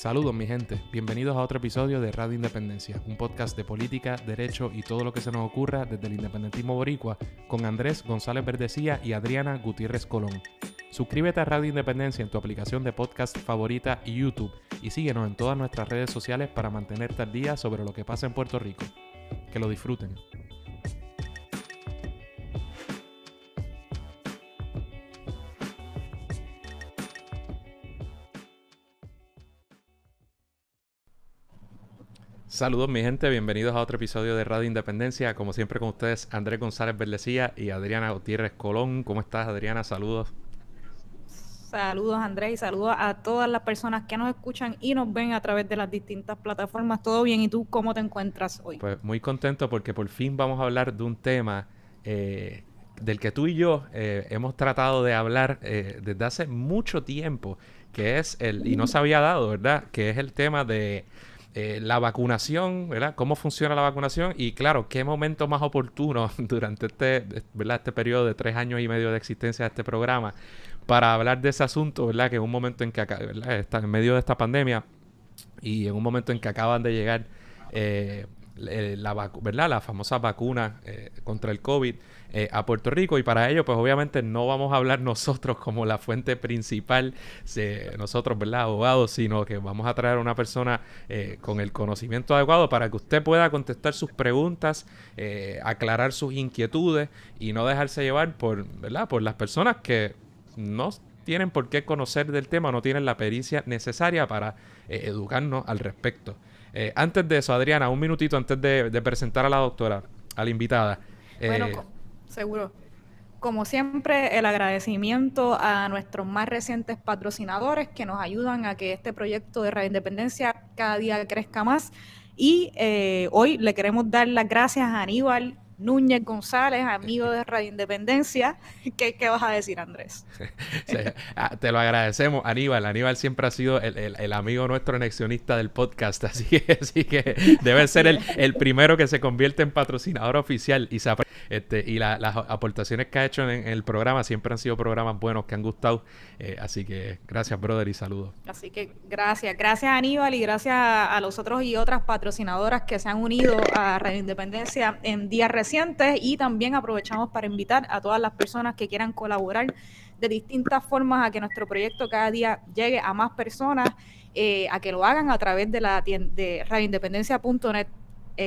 Saludos mi gente, bienvenidos a otro episodio de Radio Independencia, un podcast de política, derecho y todo lo que se nos ocurra desde el independentismo boricua con Andrés González Verdecía y Adriana Gutiérrez Colón. Suscríbete a Radio Independencia en tu aplicación de podcast favorita y YouTube y síguenos en todas nuestras redes sociales para mantenerte al día sobre lo que pasa en Puerto Rico. Que lo disfruten. Saludos mi gente, bienvenidos a otro episodio de Radio Independencia. Como siempre con ustedes, Andrés González Verdecía y Adriana Gutiérrez Colón. ¿Cómo estás, Adriana? Saludos. Saludos Andrés y saludos a todas las personas que nos escuchan y nos ven a través de las distintas plataformas. ¿Todo bien? ¿Y tú cómo te encuentras hoy? Pues muy contento porque por fin vamos a hablar de un tema del que tú y yo hemos tratado de hablar desde hace mucho tiempo, que es y no se había dado, ¿verdad? Que es el tema de la vacunación, ¿verdad? Cómo funciona la vacunación y claro, qué momento más oportuno durante ¿verdad? Este periodo de 3 años y medio de existencia de este programa para hablar de ese asunto, ¿verdad? Que en un momento en que acá, ¿verdad? Está en medio de esta pandemia y en un momento en que acaban de llegar ¿verdad? La famosa vacuna contra el COVID a Puerto Rico, y para ello pues obviamente no vamos a hablar nosotros como la fuente principal, nosotros, ¿verdad? Abogados, sino que vamos a traer a una persona con el conocimiento adecuado para que usted pueda contestar sus preguntas, aclarar sus inquietudes y no dejarse llevar ¿verdad? Por las personas que no tienen por qué conocer del tema, no tienen la pericia necesaria para educarnos al respecto. Antes de eso, Adriana, un minutito antes de presentar a la doctora, a la invitada. Bueno, seguro. Como siempre, el agradecimiento a nuestros más recientes patrocinadores que nos ayudan a que este proyecto de Radio Independencia cada día crezca más. Y hoy le queremos dar las gracias a Aníbal Núñez González, amigo de Radio Independencia. ¿Qué vas a decir, Andrés? Sí, te lo agradecemos, Aníbal. Aníbal siempre ha sido el amigo nuestro anexionista del podcast, así que debe ser el primero que se convierte en patrocinador oficial y las aportaciones que ha hecho en el programa siempre han sido programas buenos que han gustado, así que gracias, brother, y saludos. Así que gracias Aníbal y gracias a los otros y otras patrocinadoras que se han unido a Radio Independencia en días recientes, y también aprovechamos para invitar a todas las personas que quieran colaborar de distintas formas a que nuestro proyecto cada día llegue a más personas, a que lo hagan a través de la tienda de radioindependencia.net.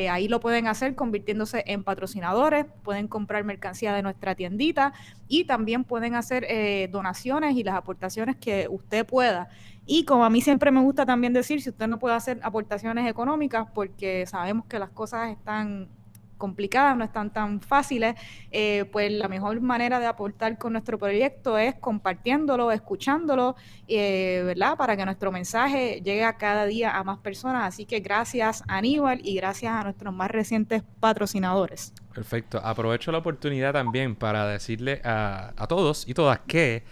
Ahí lo pueden hacer convirtiéndose en patrocinadores, pueden comprar mercancía de nuestra tiendita y también pueden hacer donaciones y las aportaciones que usted pueda. Y como a mí siempre me gusta también decir, si usted no puede hacer aportaciones económicas porque sabemos que las cosas están complicadas, no están tan fáciles, pues la mejor manera de aportar con nuestro proyecto es compartiéndolo, escuchándolo, ¿verdad? Para que nuestro mensaje llegue a cada día a más personas. Así que gracias Aníbal y gracias a nuestros más recientes patrocinadores. Perfecto. Aprovecho la oportunidad también para decirle a todos y todas que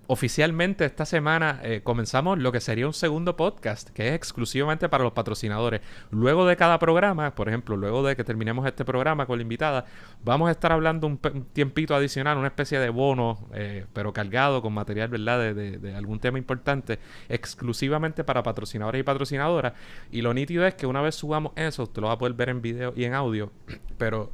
oficialmente esta semana comenzamos lo que sería un segundo podcast que es exclusivamente para los patrocinadores. Luego de cada programa, por ejemplo, luego de que terminemos este programa con la invitada, vamos a estar hablando un tiempito adicional, una especie de bono, pero cargado con material, ¿verdad? De algún tema importante, exclusivamente para patrocinadores y patrocinadoras. Y lo nítido es que una vez subamos eso, usted lo va a poder ver en video y en audio, pero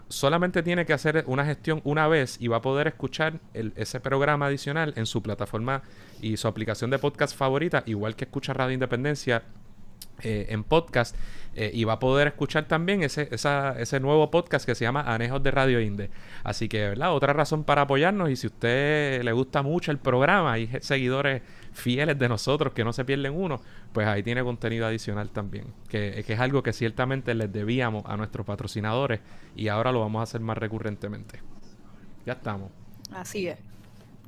solamente tiene que hacer una gestión una vez y va a poder escuchar ese programa adicional en su plataforma y su aplicación de podcast favorita, igual que escucha Radio Independencia en podcast, y va a poder escuchar también ese nuevo podcast que se llama Anejos de Radio Inde. Así que, ¿verdad? Otra razón para apoyarnos, y si a usted le gusta mucho el programa, hay seguidores fieles de nosotros que no se pierden uno, pues ahí tiene contenido adicional también, que es algo que ciertamente les debíamos a nuestros patrocinadores y ahora lo vamos a hacer más recurrentemente. Ya estamos. Así es.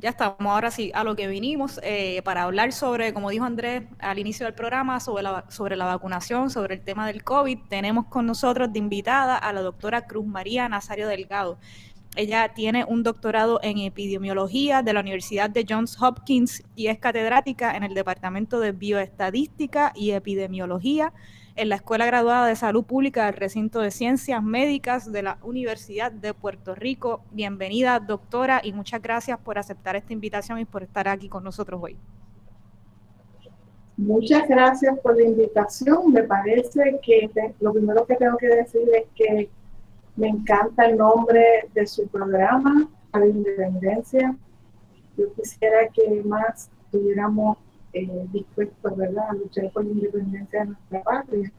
Ya estamos, ahora sí, a lo que vinimos, para hablar sobre, como dijo Andrés al inicio del programa, sobre la vacunación, sobre el tema del COVID. Tenemos con nosotros de invitada a la doctora Cruz María Nazario Delgado. Ella tiene un doctorado en epidemiología de la Universidad de Johns Hopkins y es catedrática en el Departamento de Bioestadística y Epidemiología en la Escuela Graduada de Salud Pública del Recinto de Ciencias Médicas de la Universidad de Puerto Rico. Bienvenida, doctora, y muchas gracias por aceptar esta invitación y por estar aquí con nosotros hoy. Muchas gracias por la invitación. Me parece que lo primero que tengo que decir es que me encanta el nombre de su programa, a la independencia. Yo quisiera que más estuviéramos dispuestos, ¿verdad?, a luchar por la independencia de nuestra patria.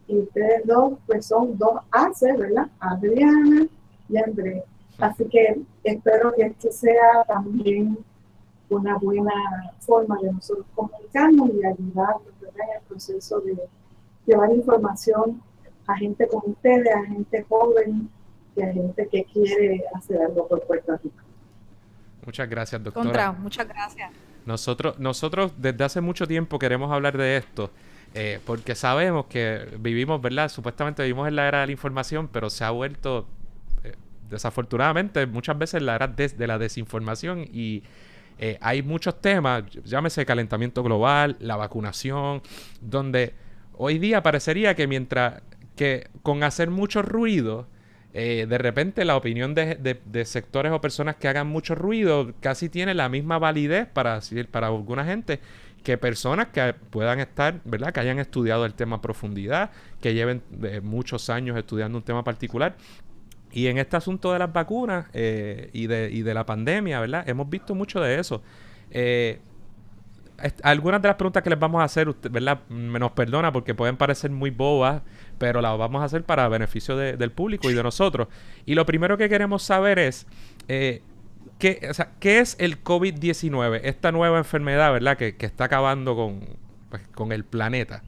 Y ustedes dos, pues son dos haces, ¿verdad? Adriana y Andrés. Así que espero que esto sea también una buena forma de nosotros comunicarnos y ayudarnos, ¿verdad?, en el proceso de llevar información a gente como ustedes, a gente joven y a gente que quiere hacer algo por Puerto Rico. Muchas gracias, doctora. Muchas gracias. Nosotros desde hace mucho tiempo queremos hablar de esto, porque sabemos que vivimos, ¿verdad? Supuestamente vivimos en la era de la información, pero se ha vuelto, desafortunadamente, muchas veces la era de la desinformación y hay muchos temas, llámese calentamiento global, la vacunación, donde hoy día parecería que mientras que con hacer mucho ruido, de repente la opinión de sectores o personas que hagan mucho ruido casi tiene la misma validez para alguna gente que personas que puedan estar, ¿verdad?, que hayan estudiado el tema a profundidad, que lleven muchos años estudiando un tema particular. Y en este asunto de las vacunas y de la pandemia, ¿verdad?, hemos visto mucho de eso. Algunas de las preguntas que les vamos a hacer, ¿verdad?, nos perdona porque pueden parecer muy bobas, pero las vamos a hacer para beneficio del público y de nosotros. Y lo primero que queremos saber es, ¿qué es el COVID-19? Esta nueva enfermedad, ¿verdad?, que está acabando con el planeta.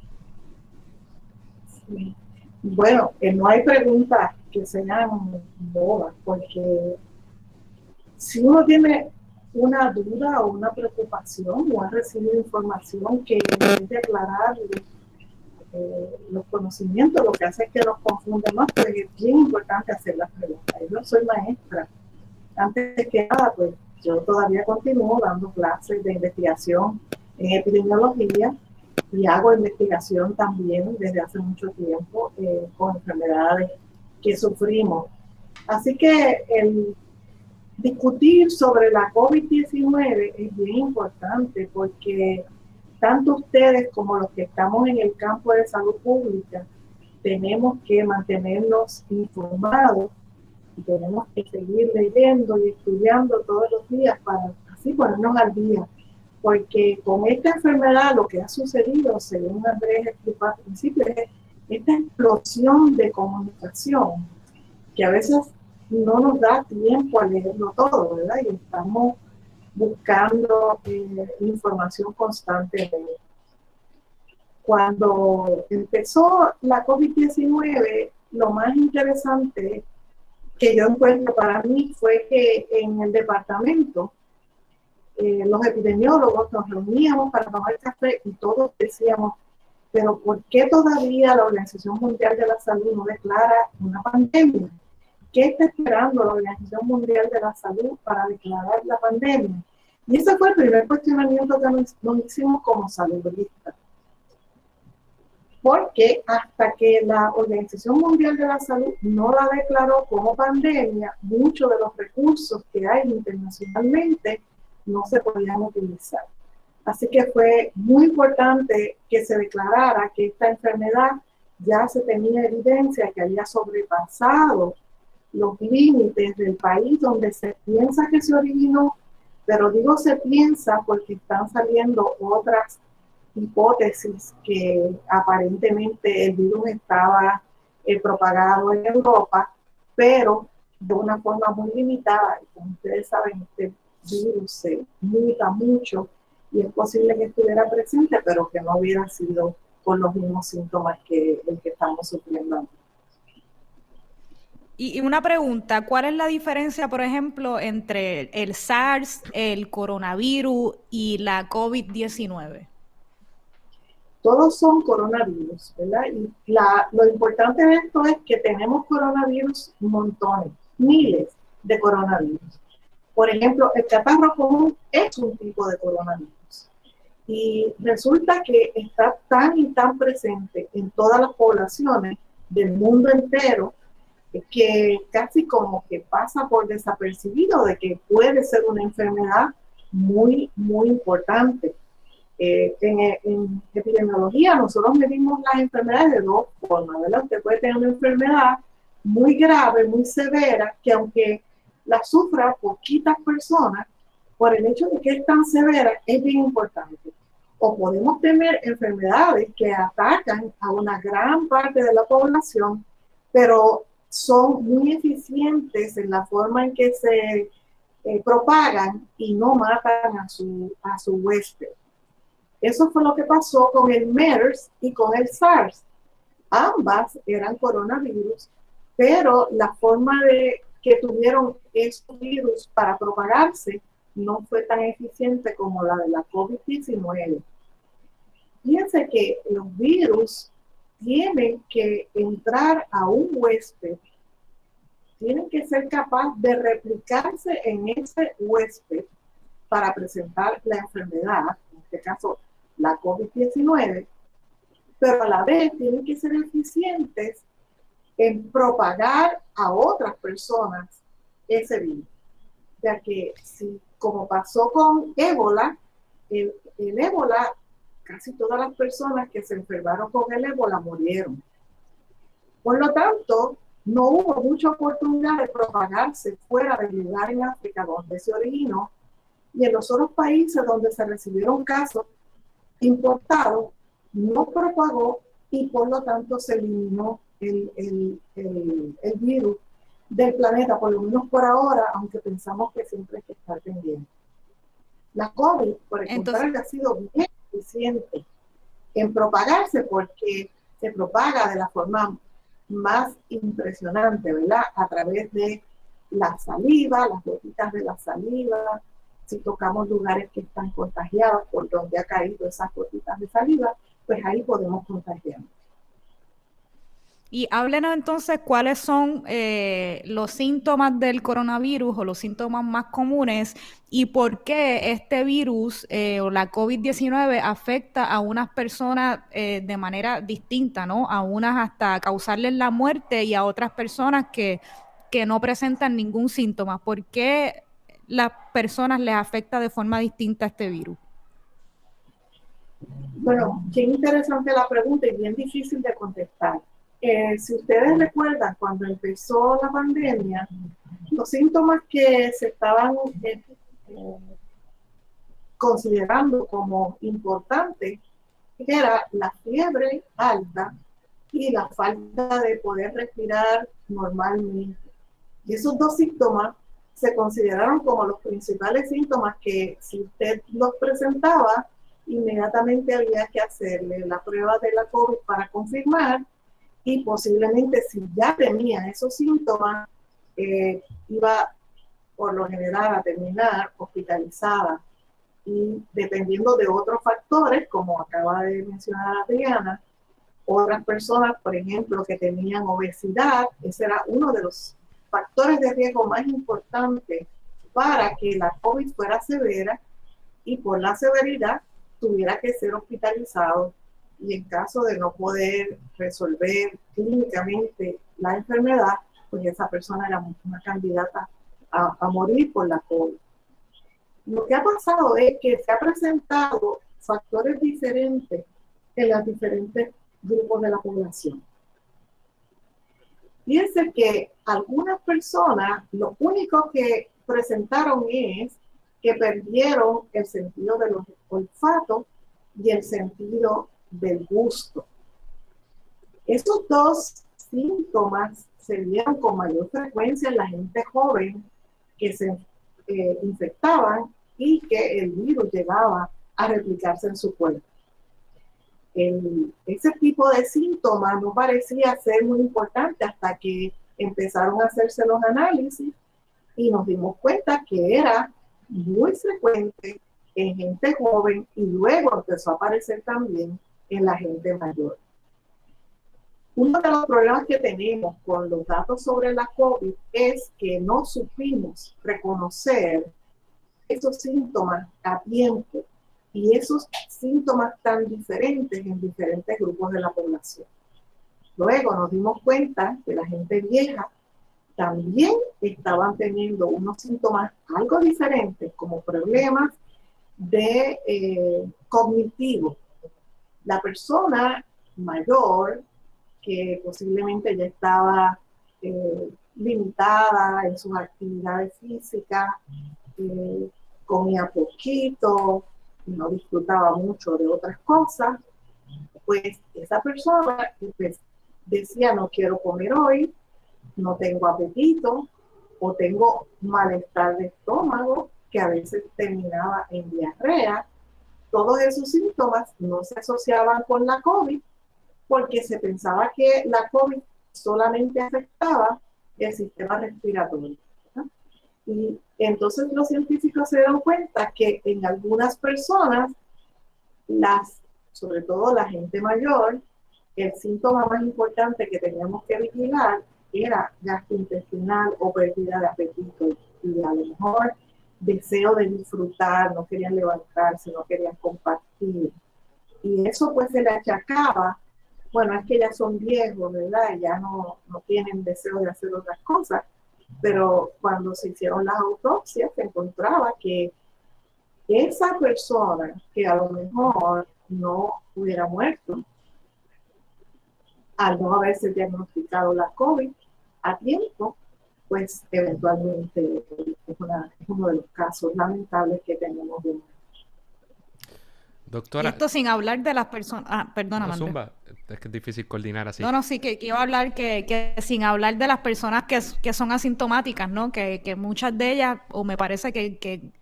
Sí. Bueno, no hay preguntas que sean bobas, porque si uno tiene una duda o una preocupación o ha recibido información que en vez de aclarar los conocimientos, lo que hace es que nos confunde más, pues es bien importante hacer las preguntas. Yo soy maestra. Antes que nada, pues yo todavía continúo dando clases de investigación en epidemiología y hago investigación también desde hace mucho tiempo con enfermedades que sufrimos. Así que el discutir sobre la COVID-19 es bien importante porque tanto ustedes como los que estamos en el campo de salud pública tenemos que mantenernos informados y tenemos que seguir leyendo y estudiando todos los días para así ponernos al día. Porque con esta enfermedad lo que ha sucedido, según Andrés explicó al principio, es esta explosión de comunicación que a veces no nos da tiempo a leerlo todo, ¿verdad? Y estamos buscando información constantemente. Cuando empezó la COVID-19, lo más interesante que yo encuentro para mí fue que en el departamento los epidemiólogos nos reuníamos para tomar café y todos decíamos, pero ¿por qué todavía la Organización Mundial de la Salud no declara una pandemia? ¿Qué está esperando la Organización Mundial de la Salud para declarar la pandemia? Y ese fue el primer cuestionamiento que nos hicimos como saludistas. Porque hasta que la Organización Mundial de la Salud no la declaró como pandemia, muchos de los recursos que hay internacionalmente no se podían utilizar. Así que fue muy importante que se declarara que esta enfermedad ya se tenía evidencia que había sobrepasado los límites del país donde se piensa que se originó, pero digo se piensa porque están saliendo otras hipótesis que aparentemente el virus estaba propagado en Europa, pero de una forma muy limitada. Y como ustedes saben, este virus se muta mucho y es posible que estuviera presente, pero que no hubiera sido con los mismos síntomas que el que estamos sufriendo ahora. Y una pregunta, ¿cuál es la diferencia, por ejemplo, entre el SARS, el coronavirus y la COVID-19? Todos son coronavirus, ¿verdad? Y lo importante de esto es que tenemos coronavirus montones, miles de coronavirus. Por ejemplo, el catarro común es un tipo de coronavirus. Y resulta que está tan y tan presente en todas las poblaciones del mundo entero que casi como que pasa por desapercibido de que puede ser una enfermedad muy, muy importante. En epidemiología nosotros medimos las enfermedades de dos formas, ¿verdad? Usted puede tener una enfermedad muy grave, muy severa, que aunque la sufra poquitas personas, por el hecho de que es tan severa, es bien importante. O podemos tener enfermedades que atacan a una gran parte de la población, pero son muy eficientes en la forma en que se propagan y no matan a su huésped. Eso fue lo que pasó con el MERS y con el SARS. Ambas eran coronavirus, pero la forma de que tuvieron estos virus para propagarse no fue tan eficiente como la de la COVID-19. Fíjense que los virus tienen que entrar a un huésped, tienen que ser capaces de replicarse en ese huésped para presentar la enfermedad, en este caso la COVID-19, pero a la vez tienen que ser eficientes en propagar a otras personas ese virus. Ya que si, como pasó con ébola, el ébola, casi todas las personas que se enfermaron con el ébola murieron. Por lo tanto, no hubo mucha oportunidad de propagarse fuera del lugar en África donde se originó, y en los otros países donde se recibieron casos importados, no propagó y por lo tanto se eliminó el virus del planeta, por lo menos por ahora, aunque pensamos que siempre hay que estar pendiente. La COVID, por el contrario, ha sido bien eficiente en propagarse porque se propaga de la forma más impresionante, ¿verdad? A través de la saliva, las gotitas de la saliva. Si tocamos lugares que están contagiados por donde ha caído esas gotitas de saliva, pues ahí podemos contagiarnos. Y háblenos entonces cuáles son los síntomas del coronavirus o los síntomas más comunes y por qué este virus o la COVID-19 afecta a unas personas de manera distinta, ¿no? A unas hasta causarles la muerte y a otras personas que no presentan ningún síntoma. ¿Por qué las personas les afecta de forma distinta este virus? Bueno, qué interesante la pregunta y bien difícil de contestar. Si ustedes recuerdan, cuando empezó la pandemia, los síntomas que se estaban considerando como importantes era la fiebre alta y la falta de poder respirar normalmente. Y esos dos síntomas se consideraron como los principales síntomas que si usted los presentaba, inmediatamente había que hacerle la prueba de la COVID para confirmar y posiblemente si ya tenía esos síntomas, iba por lo general a terminar hospitalizada. Y dependiendo de otros factores, como acaba de mencionar Adriana, otras personas, por ejemplo, que tenían obesidad, ese era uno de los factores de riesgo más importantes para que la COVID fuera severa y por la severidad tuviera que ser hospitalizado y en caso de no poder resolver clínicamente la enfermedad, pues esa persona era una candidata a morir por la COVID. Lo que ha pasado es que se han presentado factores diferentes en los diferentes grupos de la población. Fíjense que algunas personas lo único que presentaron es que perdieron el sentido del olfato y el sentido del gusto. Esos dos síntomas se vieron con mayor frecuencia en la gente joven que se infectaban y que el virus llegaba a replicarse en su cuerpo. Ese tipo de síntomas no parecía ser muy importante hasta que empezaron a hacerse los análisis y nos dimos cuenta que era muy frecuente en gente joven y luego empezó a aparecer también en la gente mayor. Uno de los problemas que tenemos con los datos sobre la COVID es que no supimos reconocer esos síntomas a tiempo y esos síntomas tan diferentes en diferentes grupos de la población. Luego nos dimos cuenta que la gente vieja también estaban teniendo unos síntomas algo diferentes, como problemas de cognitivo. La persona mayor que posiblemente ya estaba limitada en sus actividades físicas, comía poquito, no disfrutaba mucho de otras cosas, pues esa persona pues, decía no quiero comer hoy, no tengo apetito o tengo malestar de estómago que a veces terminaba en diarrea. Todos esos síntomas no se asociaban con la COVID porque se pensaba que la COVID solamente afectaba el sistema respiratorio. ¿No? Y entonces los científicos se dieron cuenta que en algunas personas, sobre todo la gente mayor, el síntoma más importante que teníamos que vigilar era gastrointestinal o pérdida de apetito y a lo mejor deseo de disfrutar, no querían levantarse, no querían compartir. Y eso pues se le achacaba, bueno, es que ya son viejos, ¿verdad? Ya no tienen deseo de hacer otras cosas, pero cuando se hicieron las autopsias se encontraba que esa persona que a lo mejor no hubiera muerto, al no haberse diagnosticado la COVID a tiempo, pues eventualmente es uno de los casos lamentables que tenemos de muerte. Doctora. Y esto sin hablar de las personas... perdona, no, Zumba, es que es difícil coordinar así. No, sí, que iba a hablar que sin hablar de las personas que son asintomáticas, ¿no? Que muchas de ellas, o me parece que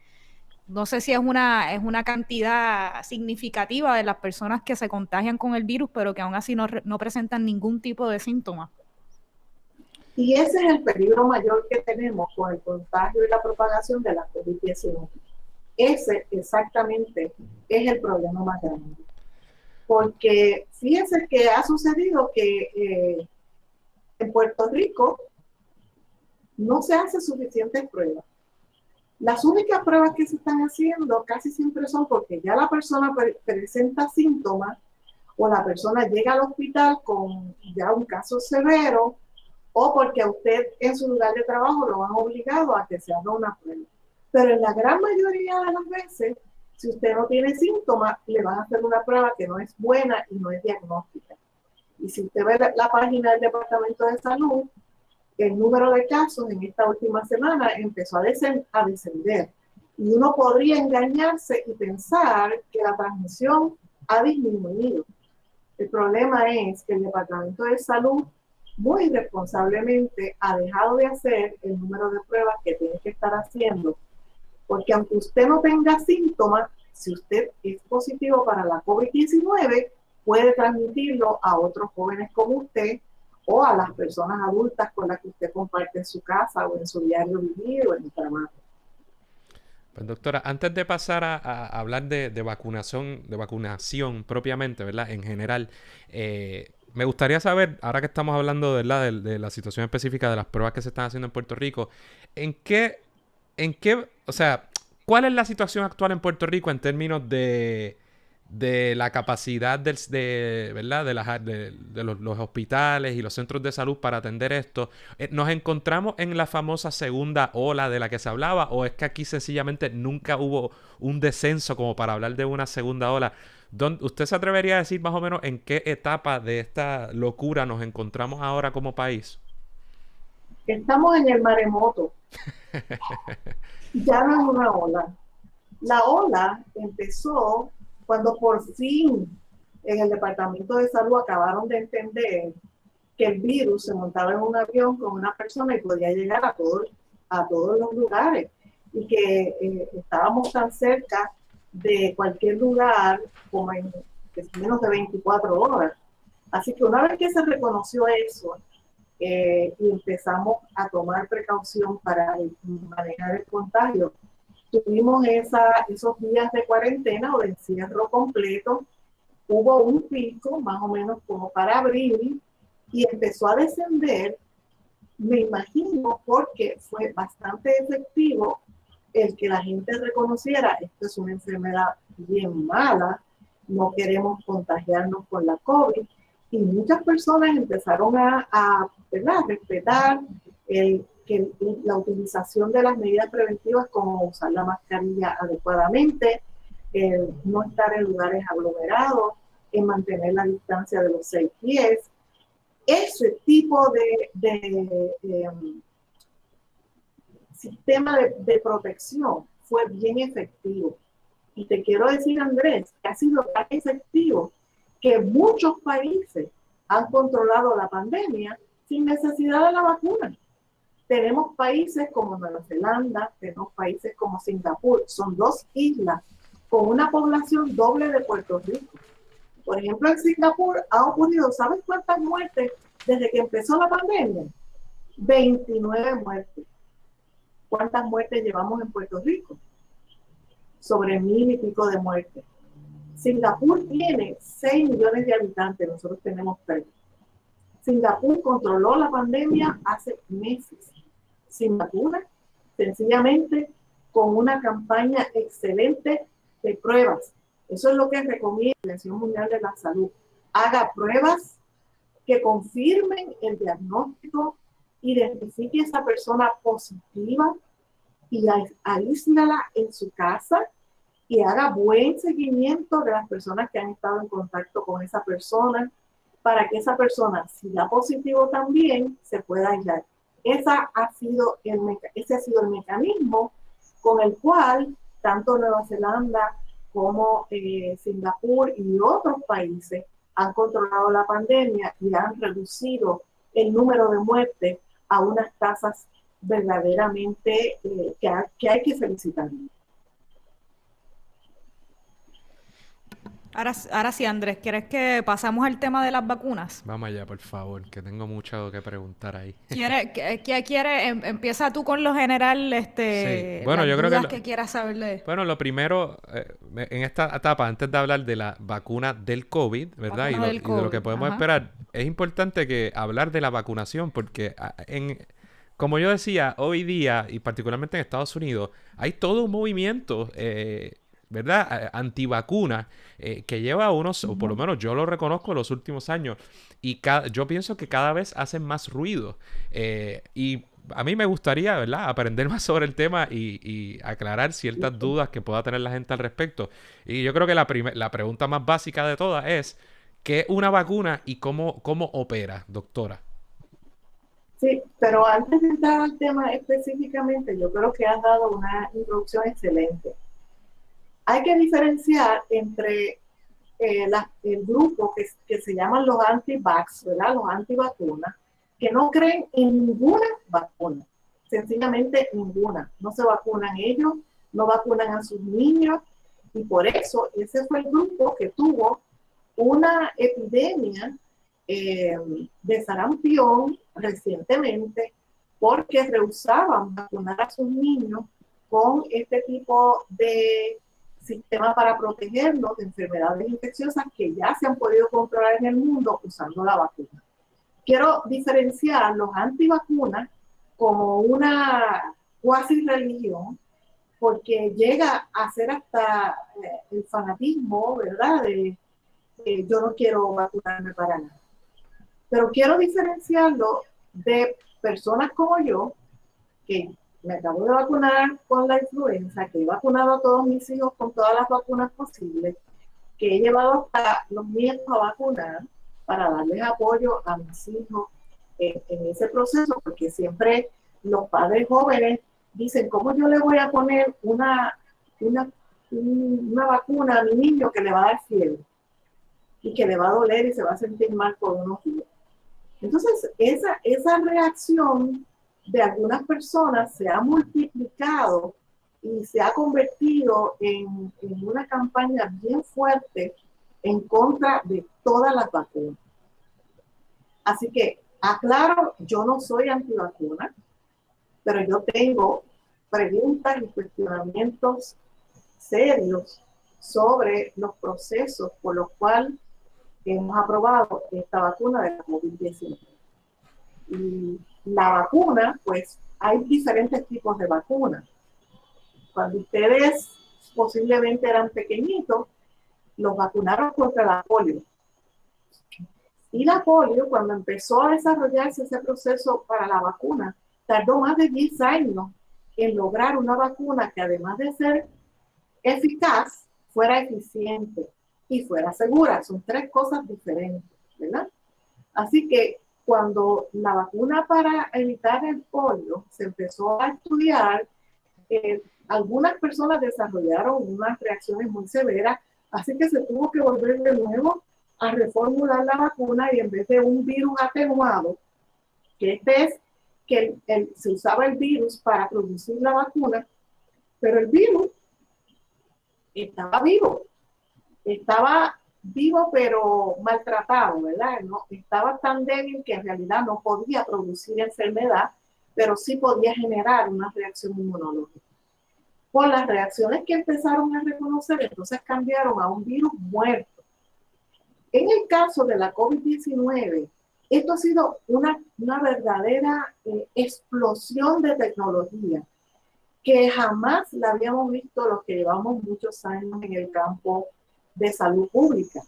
no sé si es una cantidad significativa de las personas que se contagian con el virus, pero que aún así no presentan ningún tipo de síntoma. Y ese es el peligro mayor que tenemos con el contagio y la propagación de la COVID-19. Ese exactamente es el problema más grande. Porque fíjense que ha sucedido que en Puerto Rico no se hacen suficientes pruebas. Las únicas pruebas que se están haciendo casi siempre son porque ya la persona presenta síntomas o la persona llega al hospital con ya un caso severo o porque a usted en su lugar de trabajo lo han obligado a que se haga una prueba. Pero en la gran mayoría de las veces, si usted no tiene síntomas, le van a hacer una prueba que no es buena y no es diagnóstica. Y si usted ve la página del Departamento de Salud, el número de casos en esta última semana empezó a descender. Y uno podría engañarse y pensar que la transmisión ha disminuido. El problema es que el Departamento de Salud muy irresponsablemente ha dejado de hacer el número de pruebas que tiene que estar haciendo. Porque aunque usted no tenga síntomas, si usted es positivo para la COVID-19, puede transmitirlo a otros jóvenes como usted o a las personas adultas con las que usted comparte en su casa o en su diario vivir o en el trabajo. Pues doctora, antes de pasar a hablar de vacunación propiamente, ¿verdad? En general, me gustaría saber, ahora que estamos hablando, ¿verdad? De la situación específica de las pruebas que se están haciendo en Puerto Rico, o sea, ¿cuál es la situación actual en Puerto Rico en términos de la capacidad ¿verdad? de los hospitales y los centros de salud para atender esto? ¿Nos encontramos en la famosa segunda ola de la que se hablaba o es que aquí sencillamente nunca hubo un descenso como para hablar de una segunda ola? ¿Usted se atrevería a decir más o menos en qué etapa de esta locura nos encontramos ahora como país? Estamos en el maremoto. Ya no es una ola. La ola empezó cuando por fin en el Departamento de Salud acabaron de entender que el virus se montaba en un avión con una persona y podía llegar a todos los lugares y que estábamos tan cerca de cualquier lugar como en menos de 24 horas. Así que una vez que se reconoció eso y empezamos a tomar precaución para manejar el contagio, tuvimos esos días de cuarentena o de encierro completo. Hubo un pico más o menos como para abril y empezó a descender, me imagino, porque fue bastante efectivo el que la gente reconociera esto es una enfermedad bien mala, no queremos contagiarnos con la COVID, y muchas personas empezaron a respetar la utilización de las medidas preventivas como usar la mascarilla adecuadamente, el no estar en lugares aglomerados, en mantener la distancia de los 6 pies. Ese tipo de sistema de protección fue bien efectivo. Y te quiero decir, Andrés, que ha sido tan efectivo que muchos países han controlado la pandemia sin necesidad de la vacuna. Tenemos países como Nueva Zelanda, tenemos países como Singapur, son 2 islas con una población doble de Puerto Rico. Por ejemplo, en Singapur ha ocurrido, ¿sabes cuántas muertes desde que empezó la pandemia? 29 muertes. ¿Cuántas muertes llevamos en Puerto Rico? Sobre 1000 y pico de muertes. Singapur tiene 6 millones de habitantes, nosotros tenemos 3. Singapur controló la pandemia hace meses, sin vacuna, sencillamente con una campaña excelente de pruebas. Eso es lo que recomienda la Organización Mundial de la Salud. Haga pruebas que confirmen el diagnóstico, identifique a esa persona positiva y aíslala en su casa y haga buen seguimiento de las personas que han estado en contacto con esa persona para que esa persona, si da positivo también, se pueda aislar. Ese ha sido el mecanismo con el cual tanto Nueva Zelanda como Singapur y otros países han controlado la pandemia y han reducido el número de muertes a unas tasas verdaderamente que hay que felicitar. Ahora sí, Andrés, ¿quieres que pasamos al tema de las vacunas? Vamos allá, por favor, que tengo mucho que preguntar ahí. ¿Qué quiere? Empieza tú con lo general, Sí, bueno, las yo creo dudas que que quieras saber de bueno, lo primero, en esta etapa, antes de hablar de la vacuna del COVID, ¿verdad? vacunas del Y de lo que COVID. podemos Ajá. esperar, es importante que hablar de la vacunación, porque como yo decía, hoy día, y particularmente en Estados Unidos, hay todo un movimiento, ¿verdad? Antivacuna, que lleva unos, o por lo menos yo lo reconozco, los últimos años, y yo pienso que cada vez hacen más ruido. Y a mí me gustaría, ¿verdad?, aprender más sobre el tema y aclarar ciertas dudas que pueda tener la gente al respecto. Y yo creo que la pregunta más básica de todas es, ¿qué es una vacuna y cómo opera, doctora? Sí, pero antes de entrar al tema específicamente, yo creo que has dado una introducción excelente. Hay que diferenciar entre el grupo que se llaman los anti-vax, ¿verdad? Los antivacunas, que no creen en ninguna vacuna, sencillamente ninguna. No se vacunan ellos, no vacunan a sus niños, y por eso ese fue el grupo que tuvo una epidemia de sarampión recientemente porque rehusaban vacunar a sus niños con este tipo de sistema para protegerlos de enfermedades infecciosas que ya se han podido controlar en el mundo usando la vacuna. Quiero diferenciar los antivacunas como una cuasi religión, porque llega a ser hasta el fanatismo, ¿verdad? De yo no quiero vacunarme para nada. Pero quiero diferenciarlo de personas como yo, que me acabo de vacunar con la influenza, que he vacunado a todos mis hijos con todas las vacunas posibles, que he llevado hasta los nietos a vacunar para darles apoyo a mis hijos en ese proceso, porque siempre los padres jóvenes dicen, ¿cómo yo le voy a poner una vacuna a mi niño que le va a dar fiebre y que le va a doler y se va a sentir mal por unos días? Entonces, esa reacción de algunas personas se ha multiplicado y se ha convertido en una campaña bien fuerte en contra de todas las vacunas. Así que, aclaro, yo no soy antivacuna, pero yo tengo preguntas y cuestionamientos serios sobre los procesos por los cuales hemos aprobado esta vacuna de la COVID-19. Y la vacuna, pues hay diferentes tipos de vacunas. Cuando ustedes posiblemente eran pequeñitos, los vacunaron contra la polio. Y la polio, cuando empezó a desarrollarse ese proceso para la vacuna, tardó más de 10 años en lograr una vacuna que además de ser eficaz, fuera eficiente y fuera segura. Son tres cosas diferentes, ¿verdad? Así que cuando la vacuna para evitar el polio se empezó a estudiar, algunas personas desarrollaron unas reacciones muy severas, así que se tuvo que volver de nuevo a reformular la vacuna y en vez de un virus atenuado, que este es que se usaba el virus para producir la vacuna, pero el virus estaba vivo pero maltratado, ¿verdad? No, estaba tan débil que en realidad no podía producir enfermedad, pero sí podía generar una reacción inmunológica. Por las reacciones que empezaron a reconocer, entonces cambiaron a un virus muerto. En el caso de la COVID-19, esto ha sido una verdadera explosión de tecnología que jamás la habíamos visto los que llevamos muchos años en el campo de salud pública.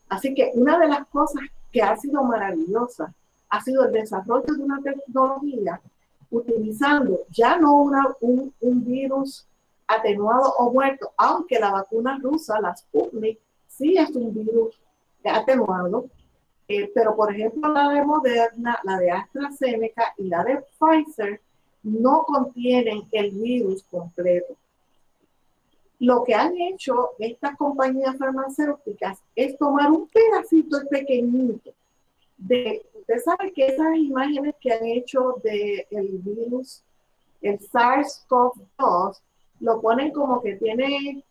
Así que una de las cosas que ha sido maravillosa ha sido el desarrollo de una tecnología utilizando ya no un virus atenuado o muerto, aunque la vacuna rusa, la Sputnik, sí es un virus atenuado, pero por ejemplo la de Moderna, la de AstraZeneca y la de Pfizer no contienen el virus completo. Lo que han hecho estas compañías farmacéuticas es tomar un pedacito pequeñito usted sabe que esas imágenes que han hecho del virus, el SARS-CoV-2, lo ponen como que tiene,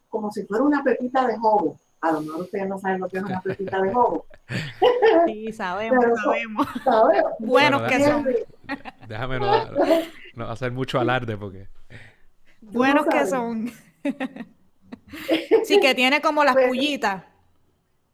como si fuera una pepita de jobo. A lo mejor ustedes no saben lo que es una pepita de jobo. Sí, sabemos. ¿Sabes? Buenos que son. Déjame no hacer mucho alarde porque... Buenos que son. Sí, que tiene como las pues, pullitas.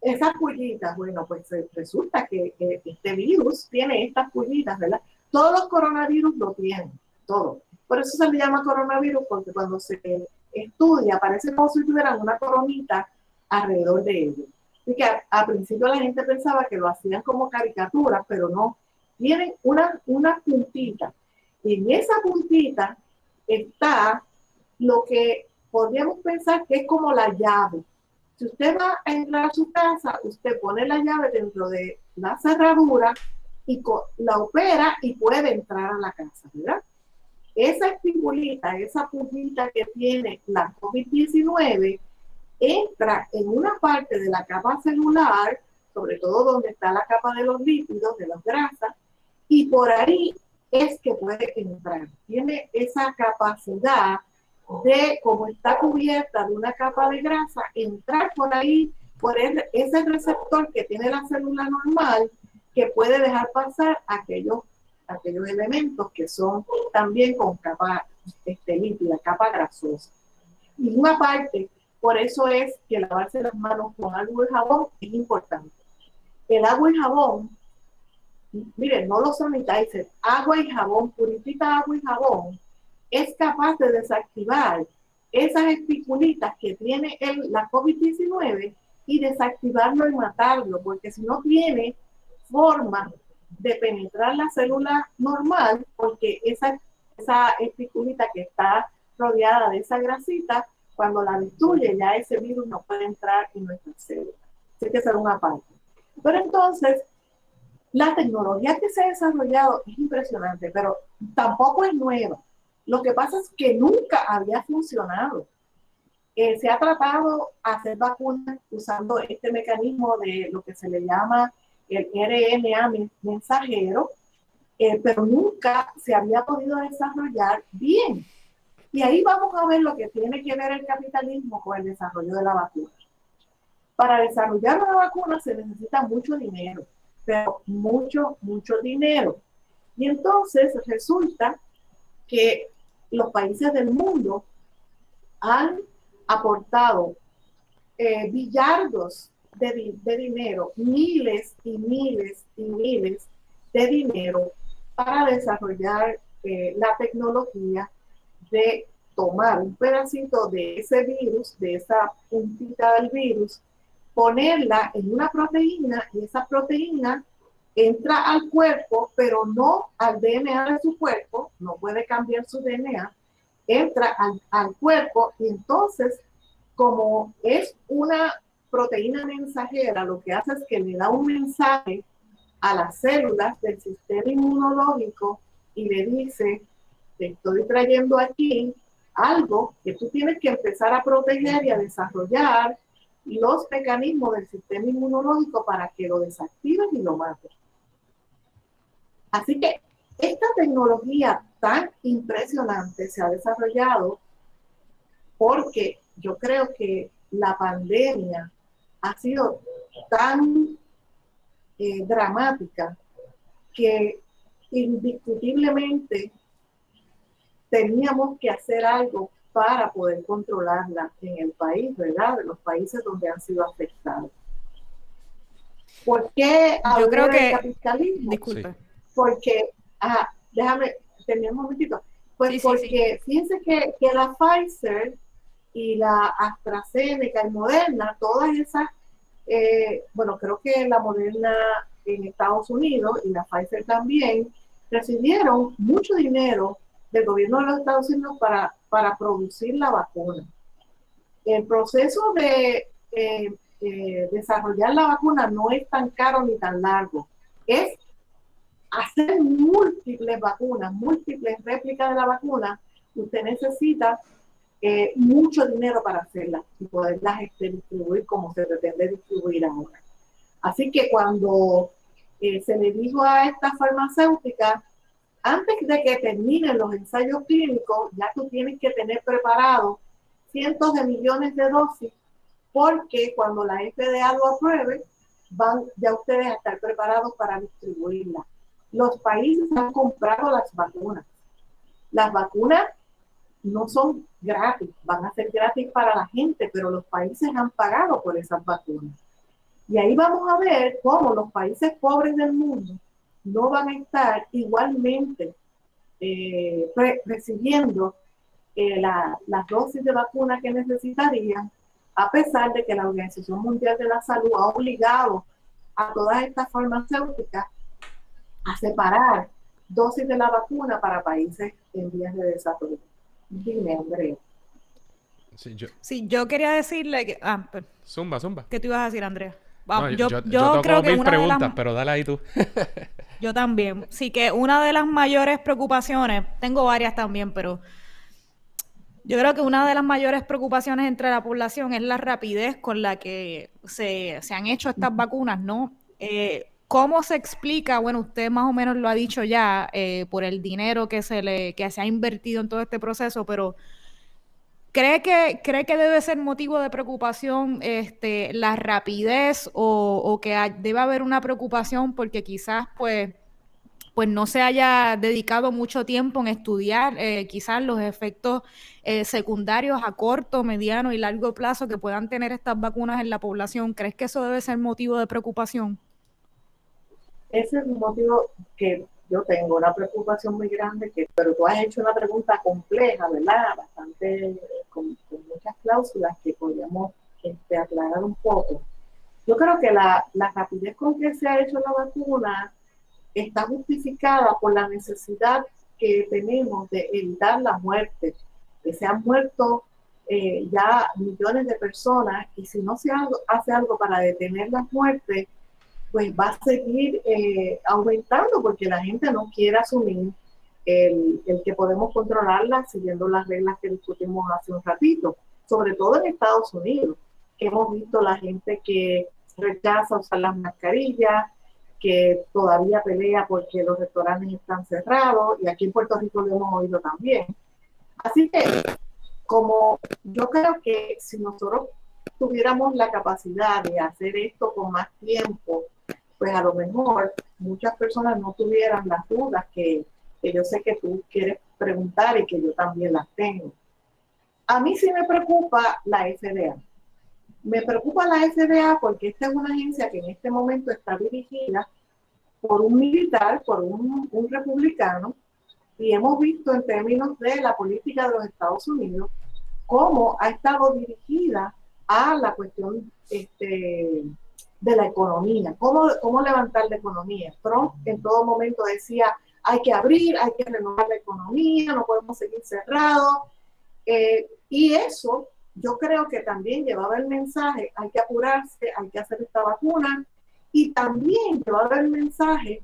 Esas pullitas, bueno, pues resulta que este virus tiene estas pullitas, ¿verdad? Todos los coronavirus lo tienen, todos. Por eso se le llama coronavirus, porque cuando se estudia parece como si tuvieran una coronita alrededor de ellos. Así que al principio la gente pensaba que lo hacían como caricaturas, pero no. Tienen una puntita. Y en esa puntita está lo que podríamos pensar que es como la llave. Si usted va a entrar a su casa, usted pone la llave dentro de la cerradura y la opera y puede entrar a la casa, ¿verdad? Esa espigulita, esa puntita que tiene la COVID-19, entra en una parte de la capa celular, sobre todo donde está la capa de los lípidos, de las grasas, y por ahí es que puede entrar. Tiene esa capacidad de, como está cubierta de una capa de grasa, entrar por ahí, por ese receptor que tiene la célula normal, que puede dejar pasar aquellos elementos que son también con capa lípida, capa grasosa. Y una parte, por eso es que lavarse las manos con agua y jabón es importante. El agua y jabón, miren, no los sanitizers, agua y jabón, purifica agua y jabón, es capaz de desactivar esas espiculitas que tiene la COVID-19 y desactivarlo y matarlo, porque si no tiene forma de penetrar la célula normal, porque esa espiculita que está rodeada de esa grasita, cuando la destruye, ya ese virus no puede entrar en nuestra célula. Así que esa es una parte. Pero entonces, la tecnología que se ha desarrollado es impresionante, pero tampoco es nueva. Lo que pasa es que nunca había funcionado. Se ha tratado hacer vacunas usando este mecanismo de lo que se le llama el RNA mensajero, pero nunca se había podido desarrollar bien. Y ahí vamos a ver lo que tiene que ver el capitalismo con el desarrollo de la vacuna. Para desarrollar una vacuna se necesita mucho dinero, pero mucho dinero. Y entonces resulta que los países del mundo han aportado billardos de dinero, miles y miles y miles de dinero para desarrollar la tecnología de tomar un pedacito de ese virus, de esa puntita del virus, ponerla en una proteína y esa proteína entra al cuerpo, pero no al DNA de su cuerpo, no puede cambiar su DNA, entra al cuerpo y entonces como es una proteína mensajera, lo que hace es que le da un mensaje a las células del sistema inmunológico y le dice, te estoy trayendo aquí algo que tú tienes que empezar a proteger y a desarrollar los mecanismos del sistema inmunológico para que lo desactiven y lo maten. Así que esta tecnología tan impresionante se ha desarrollado porque yo creo que la pandemia ha sido tan dramática que indiscutiblemente teníamos que hacer algo para poder controlarla en el país, ¿verdad? De los países donde han sido afectados. ¿Por qué Yo creo hablar del que, capitalismo? disculpe. Porque, déjame terminar un momentito. Pues Sí, porque fíjense que la Pfizer y la AstraZeneca y Moderna, todas esas, bueno, creo que la Moderna en Estados Unidos y la Pfizer también, recibieron mucho dinero del gobierno de los Estados Unidos para producir la vacuna. El proceso de desarrollar la vacuna no es tan caro ni tan largo. Es hacer múltiples vacunas, múltiples réplicas de la vacuna. Usted necesita mucho dinero para hacerlas y poderlas distribuir como se pretende distribuir ahora. Así que cuando se le dijo a esta farmacéutica, antes de que terminen los ensayos clínicos, ya tú tienes que tener preparados cientos de millones de dosis, porque cuando la FDA lo apruebe, van ya ustedes a estar preparados para distribuirla. Los países han comprado las vacunas. Las vacunas no son gratis, van a ser gratis para la gente, pero los países han pagado por esas vacunas. Y ahí vamos a ver cómo los países pobres del mundo no van a estar igualmente recibiendo las dosis de vacuna que necesitarían, a pesar de que la Organización Mundial de la Salud ha obligado a todas estas farmacéuticas a separar dosis de la vacuna para países en vías de desarrollo. Dime, Andrea. Sí, yo quería decirle que... Zumba. ¿Qué te ibas a decir, Andrea? No, yo tengo creo que mil una preguntas, de las... pero dale ahí tú. Yo también. Sí, que una de las mayores preocupaciones, tengo varias también, pero yo creo que una de las mayores preocupaciones entre la población es la rapidez con la que se han hecho estas vacunas, ¿no? ¿Cómo se explica? Bueno, usted más o menos lo ha dicho ya, por el dinero que se ha invertido en todo este proceso, pero ¿cree que debe ser motivo de preocupación la rapidez o que debe haber una preocupación porque quizás pues no se haya dedicado mucho tiempo en estudiar quizás los efectos secundarios a corto, mediano y largo plazo que puedan tener estas vacunas en la población? ¿Crees que eso debe ser motivo de preocupación? Ese es un motivo que yo tengo, una preocupación muy grande, pero tú has hecho una pregunta compleja, ¿verdad? Bastante, con muchas cláusulas que podríamos aclarar un poco. Yo creo que la rapidez con que se ha hecho la vacuna está justificada por la necesidad que tenemos de evitar la muerte, que se han muerto ya millones de personas, y si no se hace algo para detener las muertes, pues va a seguir aumentando porque la gente no quiere asumir el que podemos controlarla siguiendo las reglas que discutimos hace un ratito, sobre todo en Estados Unidos, que hemos visto la gente que rechaza usar las mascarillas, que todavía pelea porque los restaurantes están cerrados, y aquí en Puerto Rico lo hemos oído también. Así que, como yo creo que si nosotros tuviéramos la capacidad de hacer esto con más tiempo, pues a lo mejor muchas personas no tuvieran las dudas que yo sé que tú quieres preguntar y que yo también las tengo. A mí sí me preocupa la FDA. Me preocupa la FDA porque esta es una agencia que en este momento está dirigida por un militar, por un republicano, y hemos visto en términos de la política de los Estados Unidos cómo ha estado dirigida a la cuestión de la economía, cómo levantar la economía. Trump en todo momento decía, hay que abrir, hay que renovar la economía, no podemos seguir cerrados, y eso yo creo que también llevaba el mensaje, hay que apurarse, hay que hacer esta vacuna, y también llevaba el mensaje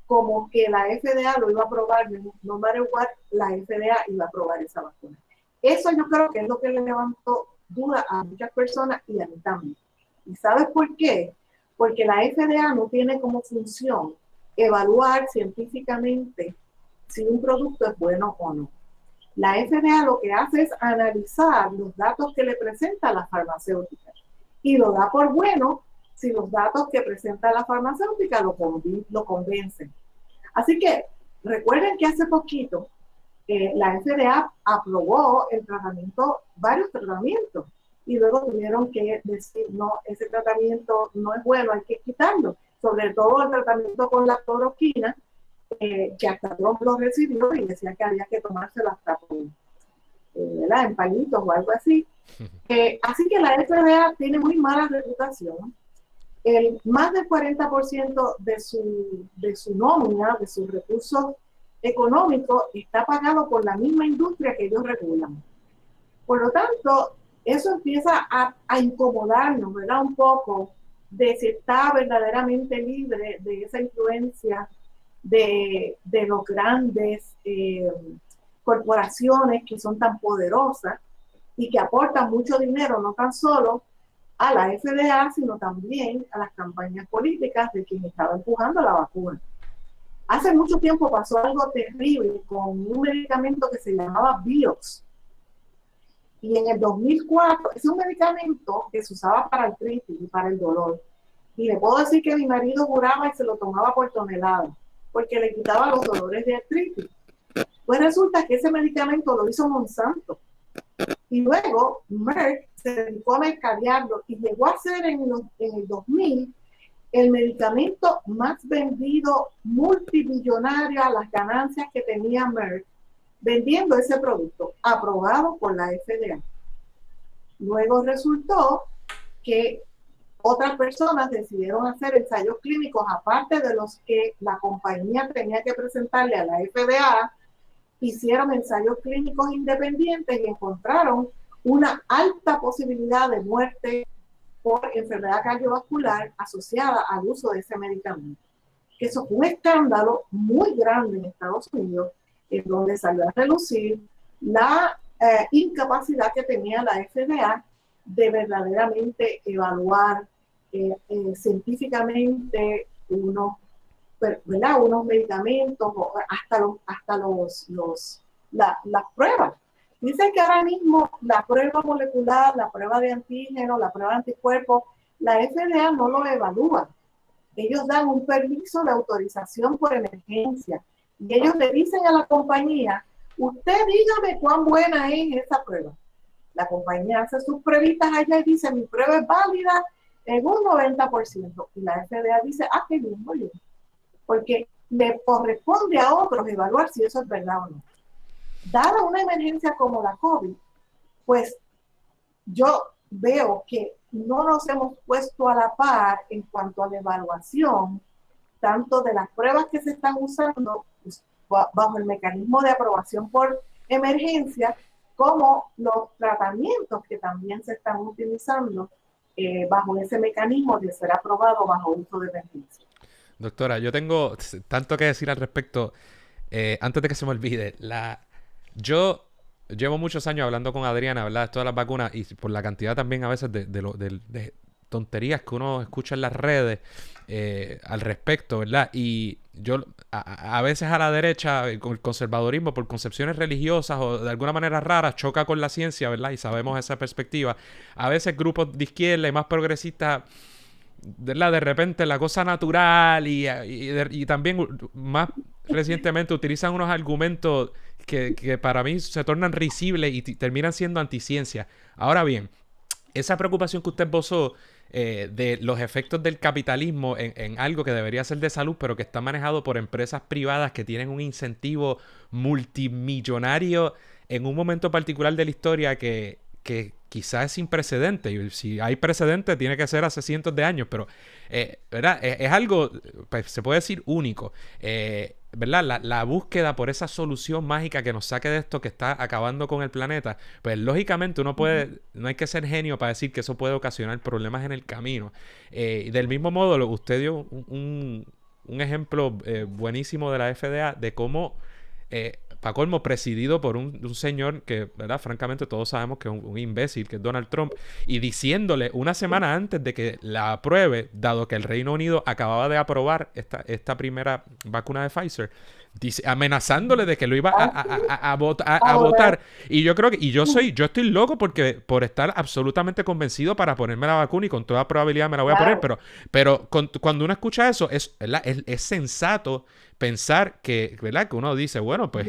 como que la FDA lo iba a aprobar, no matter what, la FDA iba a aprobar esa vacuna. Eso yo creo que es lo que le levantó duda a muchas personas y a mí también. ¿Y sabes por qué? Porque la FDA no tiene como función evaluar científicamente si un producto es bueno o no. La FDA lo que hace es analizar los datos que le presenta la farmacéutica y lo da por bueno si los datos que presenta la farmacéutica lo convencen. Así que recuerden que hace poquito la FDA aprobó el tratamiento, varios tratamientos, y luego tuvieron que decir, no, ese tratamiento no es bueno, hay que quitarlo. Sobre todo el tratamiento con la cloroquina, que hasta Trump lo recibió y decía que había que tomárselo hasta en palitos o algo así. Así que la FDA tiene muy mala reputación. Más del 40% de su nómina, de sus recursos económicos, está pagado por la misma industria que ellos regulan. Por lo tanto, eso empieza a incomodarnos, ¿verdad? Un poco de si está verdaderamente libre de esa influencia de los grandes corporaciones que son tan poderosas y que aportan mucho dinero, no tan solo a la FDA, sino también a las campañas políticas de quien estaba empujando la vacuna. Hace mucho tiempo pasó algo terrible con un medicamento que se llamaba Vioxx. Y en el 2004, es un medicamento que se usaba para el artritis y para el dolor. Y le puedo decir que mi marido juraba y se lo tomaba por tonelada, porque le quitaba los dolores de artritis. Pues resulta que ese medicamento lo hizo Monsanto. Y luego Merck se dedicó a mercadearlo y llegó a ser en el 2000 el medicamento más vendido, multimillonario, a las ganancias que tenía Merck vendiendo ese producto, aprobado por la FDA. Luego resultó que otras personas decidieron hacer ensayos clínicos, aparte de los que la compañía tenía que presentarle a la FDA. Hicieron ensayos clínicos independientes y encontraron una alta posibilidad de muerte por enfermedad cardiovascular asociada al uso de ese medicamento. Eso fue un escándalo muy grande en Estados Unidos, en donde salió a relucir la incapacidad que tenía la FDA de verdaderamente evaluar científicamente unos medicamentos, hasta las pruebas. Dicen que ahora mismo la prueba molecular, la prueba de antígeno, la prueba de anticuerpos, la FDA no lo evalúa. Ellos dan un permiso de autorización por emergencia y ellos le dicen a la compañía, usted dígame cuán buena es esa prueba. La compañía hace sus pruebitas allá y dice, mi prueba es válida en un 90%. Y la FDA dice, qué bien, muy bien. Porque le corresponde a otros evaluar si eso es verdad o no. Dada una emergencia como la COVID, pues yo veo que no nos hemos puesto a la par en cuanto a la evaluación, tanto de las pruebas que se están usando pues, bajo el mecanismo de aprobación por emergencia, como los tratamientos que también se están utilizando bajo ese mecanismo de ser aprobado bajo uso de emergencia. Doctora, yo tengo tanto que decir al respecto. Antes de que se me olvide, yo llevo muchos años hablando con Adriana, ¿verdad? De todas las vacunas y por la cantidad también a veces de tonterías que uno escucha en las redes al respecto, ¿verdad? Y yo a veces a la derecha, con el conservadurismo, por concepciones religiosas o de alguna manera raras, choca con la ciencia, ¿verdad? Y sabemos esa perspectiva. A veces grupos de izquierda y más progresistas, ¿verdad? De repente la cosa natural y también más recientemente utilizan unos argumentos que para mí se tornan risibles y terminan siendo anticiencia. Ahora bien, esa preocupación que usted esbozó de los efectos del capitalismo en algo que debería ser de salud, pero que está manejado por empresas privadas que tienen un incentivo multimillonario en un momento particular de la historia que quizás es sin precedente. Y si hay precedente, tiene que ser hace cientos de años, pero ¿verdad? Es algo, pues, se puede decir único. ¿verdad? La búsqueda por esa solución mágica que nos saque de esto que está acabando con el planeta, pues lógicamente uno puede, no hay que ser genio para decir que eso puede ocasionar problemas en el camino. Y del mismo modo, usted dio un ejemplo buenísimo de la FDA de cómo, para colmo, presidido por un señor que, ¿verdad? Francamente todos sabemos que es un imbécil, que es Donald Trump, y diciéndole una semana antes de que la apruebe, dado que el Reino Unido acababa de aprobar esta primera vacuna de Pfizer, amenazándole de que lo iba a votar. Y yo creo que, yo estoy loco porque por estar absolutamente convencido para ponerme la vacuna, y con toda probabilidad me la voy a poner, pero cuando uno escucha eso, es sensato pensar que, ¿verdad? Que uno dice, bueno, pues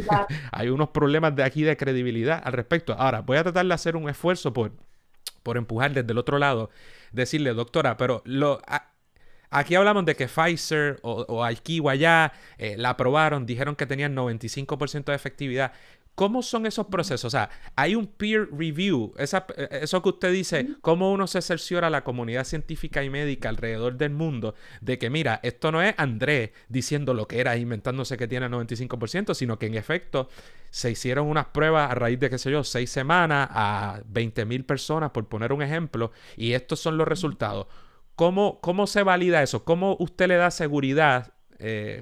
hay unos problemas de aquí de credibilidad al respecto. Ahora, voy a tratar de hacer un esfuerzo por empujar desde el otro lado, decirle, doctora, pero aquí hablamos de que Pfizer o aquí o allá la aprobaron, dijeron que tenían 95% de efectividad. ¿Cómo son esos procesos? O sea, hay un peer review, eso que usted dice, cómo uno se cerciora a la comunidad científica y médica alrededor del mundo de que, mira, esto no es Andrés diciendo lo que era, inventándose que tiene 95%, sino que en efecto se hicieron unas pruebas a raíz de, qué sé yo, 6 semanas a 20,000 personas, por poner un ejemplo, y estos son los resultados. ¿Cómo se valida eso? ¿Cómo usted le da seguridad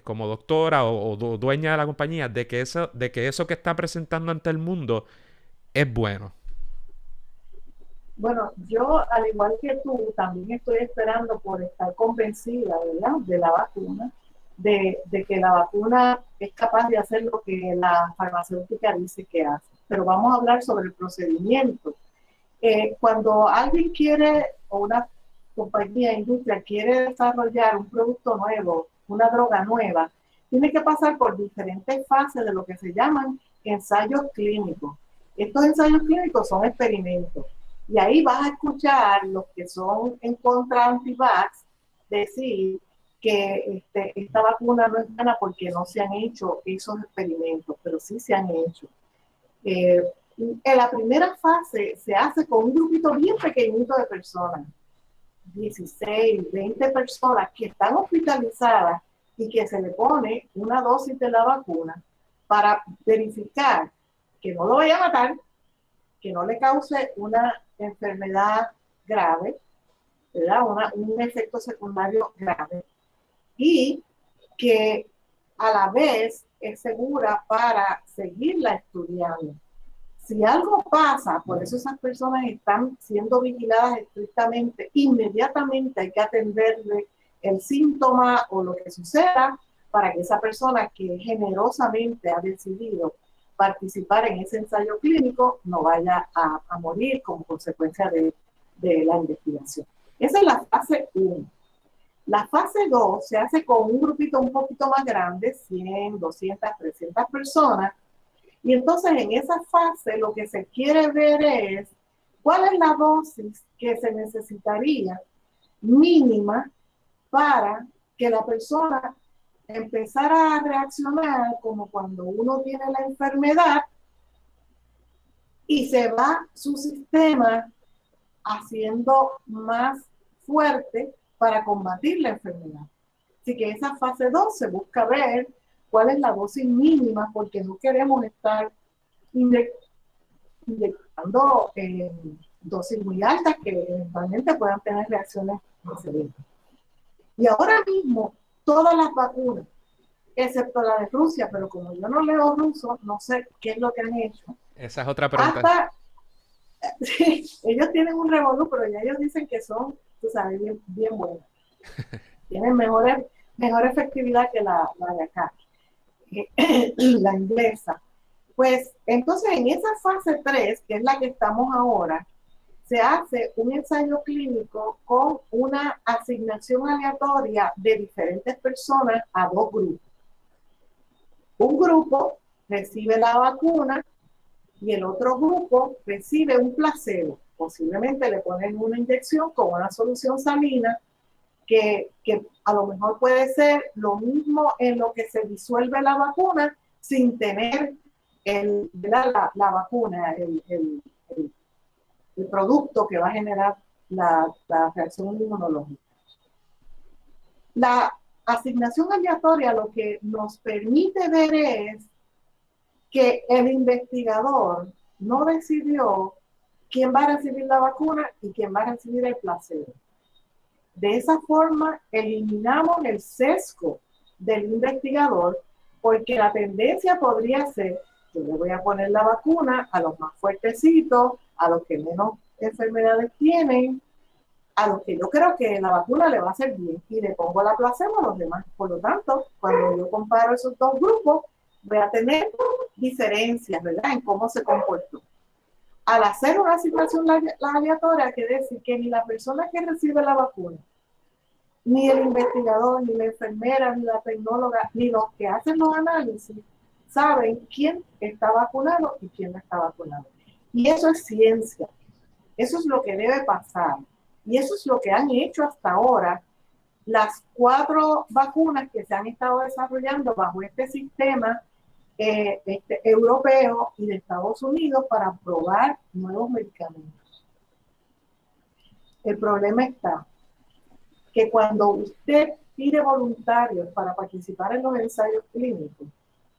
como doctora o dueña de la compañía de que eso que está presentando ante el mundo es bueno? Bueno, yo, al igual que tú, también estoy esperando por estar convencida, ¿verdad?, de la vacuna, de que la vacuna es capaz de hacer lo que la farmacéutica dice que hace. Pero vamos a hablar sobre el procedimiento. Cuando alguien quiere, o una compañía, industria, quiere desarrollar un producto nuevo, una droga nueva, tiene que pasar por diferentes fases de lo que se llaman ensayos clínicos. Estos ensayos clínicos son experimentos. Y ahí vas a escuchar los que son en contra anti-vax decir que esta vacuna no es buena porque no se han hecho esos experimentos, pero sí se han hecho. En la primera fase se hace con un grupito bien pequeñito de personas, 16, 20 personas que están hospitalizadas y que se le pone una dosis de la vacuna para verificar que no lo vaya a matar, que no le cause una enfermedad grave, ¿verdad? Un efecto secundario grave, y que a la vez es segura para seguirla estudiando. Si algo pasa, por eso esas personas están siendo vigiladas estrictamente, inmediatamente hay que atenderle el síntoma o lo que suceda para que esa persona que generosamente ha decidido participar en ese ensayo clínico no vaya a morir como consecuencia de la investigación. Esa es la fase 1. La fase 2 se hace con un grupito un poquito más grande, 100, 200, 300 personas. Y entonces en esa fase lo que se quiere ver es cuál es la dosis que se necesitaría mínima para que la persona empezara a reaccionar como cuando uno tiene la enfermedad y se va su sistema haciendo más fuerte para combatir la enfermedad. Así que esa fase 2 se busca ver cuál es la dosis mínima, porque no queremos estar inyectando dosis muy altas que eventualmente puedan tener reacciones excelentes. Y ahora mismo, todas las vacunas, excepto la de Rusia, pero como yo no leo ruso, no sé qué es lo que han hecho. Esa es otra pregunta. Hasta, sí, ellos tienen un revolú, pero ya ellos dicen que son, tú sabes, bien, bien buenas. Tienen mejor efectividad que la de acá, la inglesa. Pues entonces en esa fase 3, que es la que estamos ahora, se hace un ensayo clínico con una asignación aleatoria de diferentes personas a 2 grupos. Un grupo recibe la vacuna y el otro grupo recibe un placebo. Posiblemente le ponen una inyección con una solución salina que a lo mejor puede ser lo mismo en lo que se disuelve la vacuna sin tener la vacuna, el producto que va a generar la reacción inmunológica. asignación aleatoria lo que nos permite ver es que el investigador no decidió quién va a recibir la vacuna y quién va a recibir el placebo. De esa forma, eliminamos el sesgo del investigador, porque la tendencia podría ser: yo le voy a poner la vacuna a los más fuertecitos, a los que menos enfermedades tienen, a los que yo creo que la vacuna le va a hacer bien, y le pongo la placebo a los demás. Por lo tanto, cuando yo comparo esos dos grupos, voy a tener diferencias, ¿verdad?, en cómo se comportó. Al hacer una asignación aleatoria, quiere decir que ni la persona que recibe la vacuna, ni el investigador, ni la enfermera, ni la tecnóloga, ni los que hacen los análisis saben quién está vacunado y quién no está vacunado. Y eso es ciencia. Eso es lo que debe pasar. Y eso es lo que han hecho hasta ahora las 4 vacunas que se han estado desarrollando bajo este sistema europeo y de Estados Unidos para probar nuevos medicamentos. El problema está que cuando usted pide voluntarios para participar en los ensayos clínicos,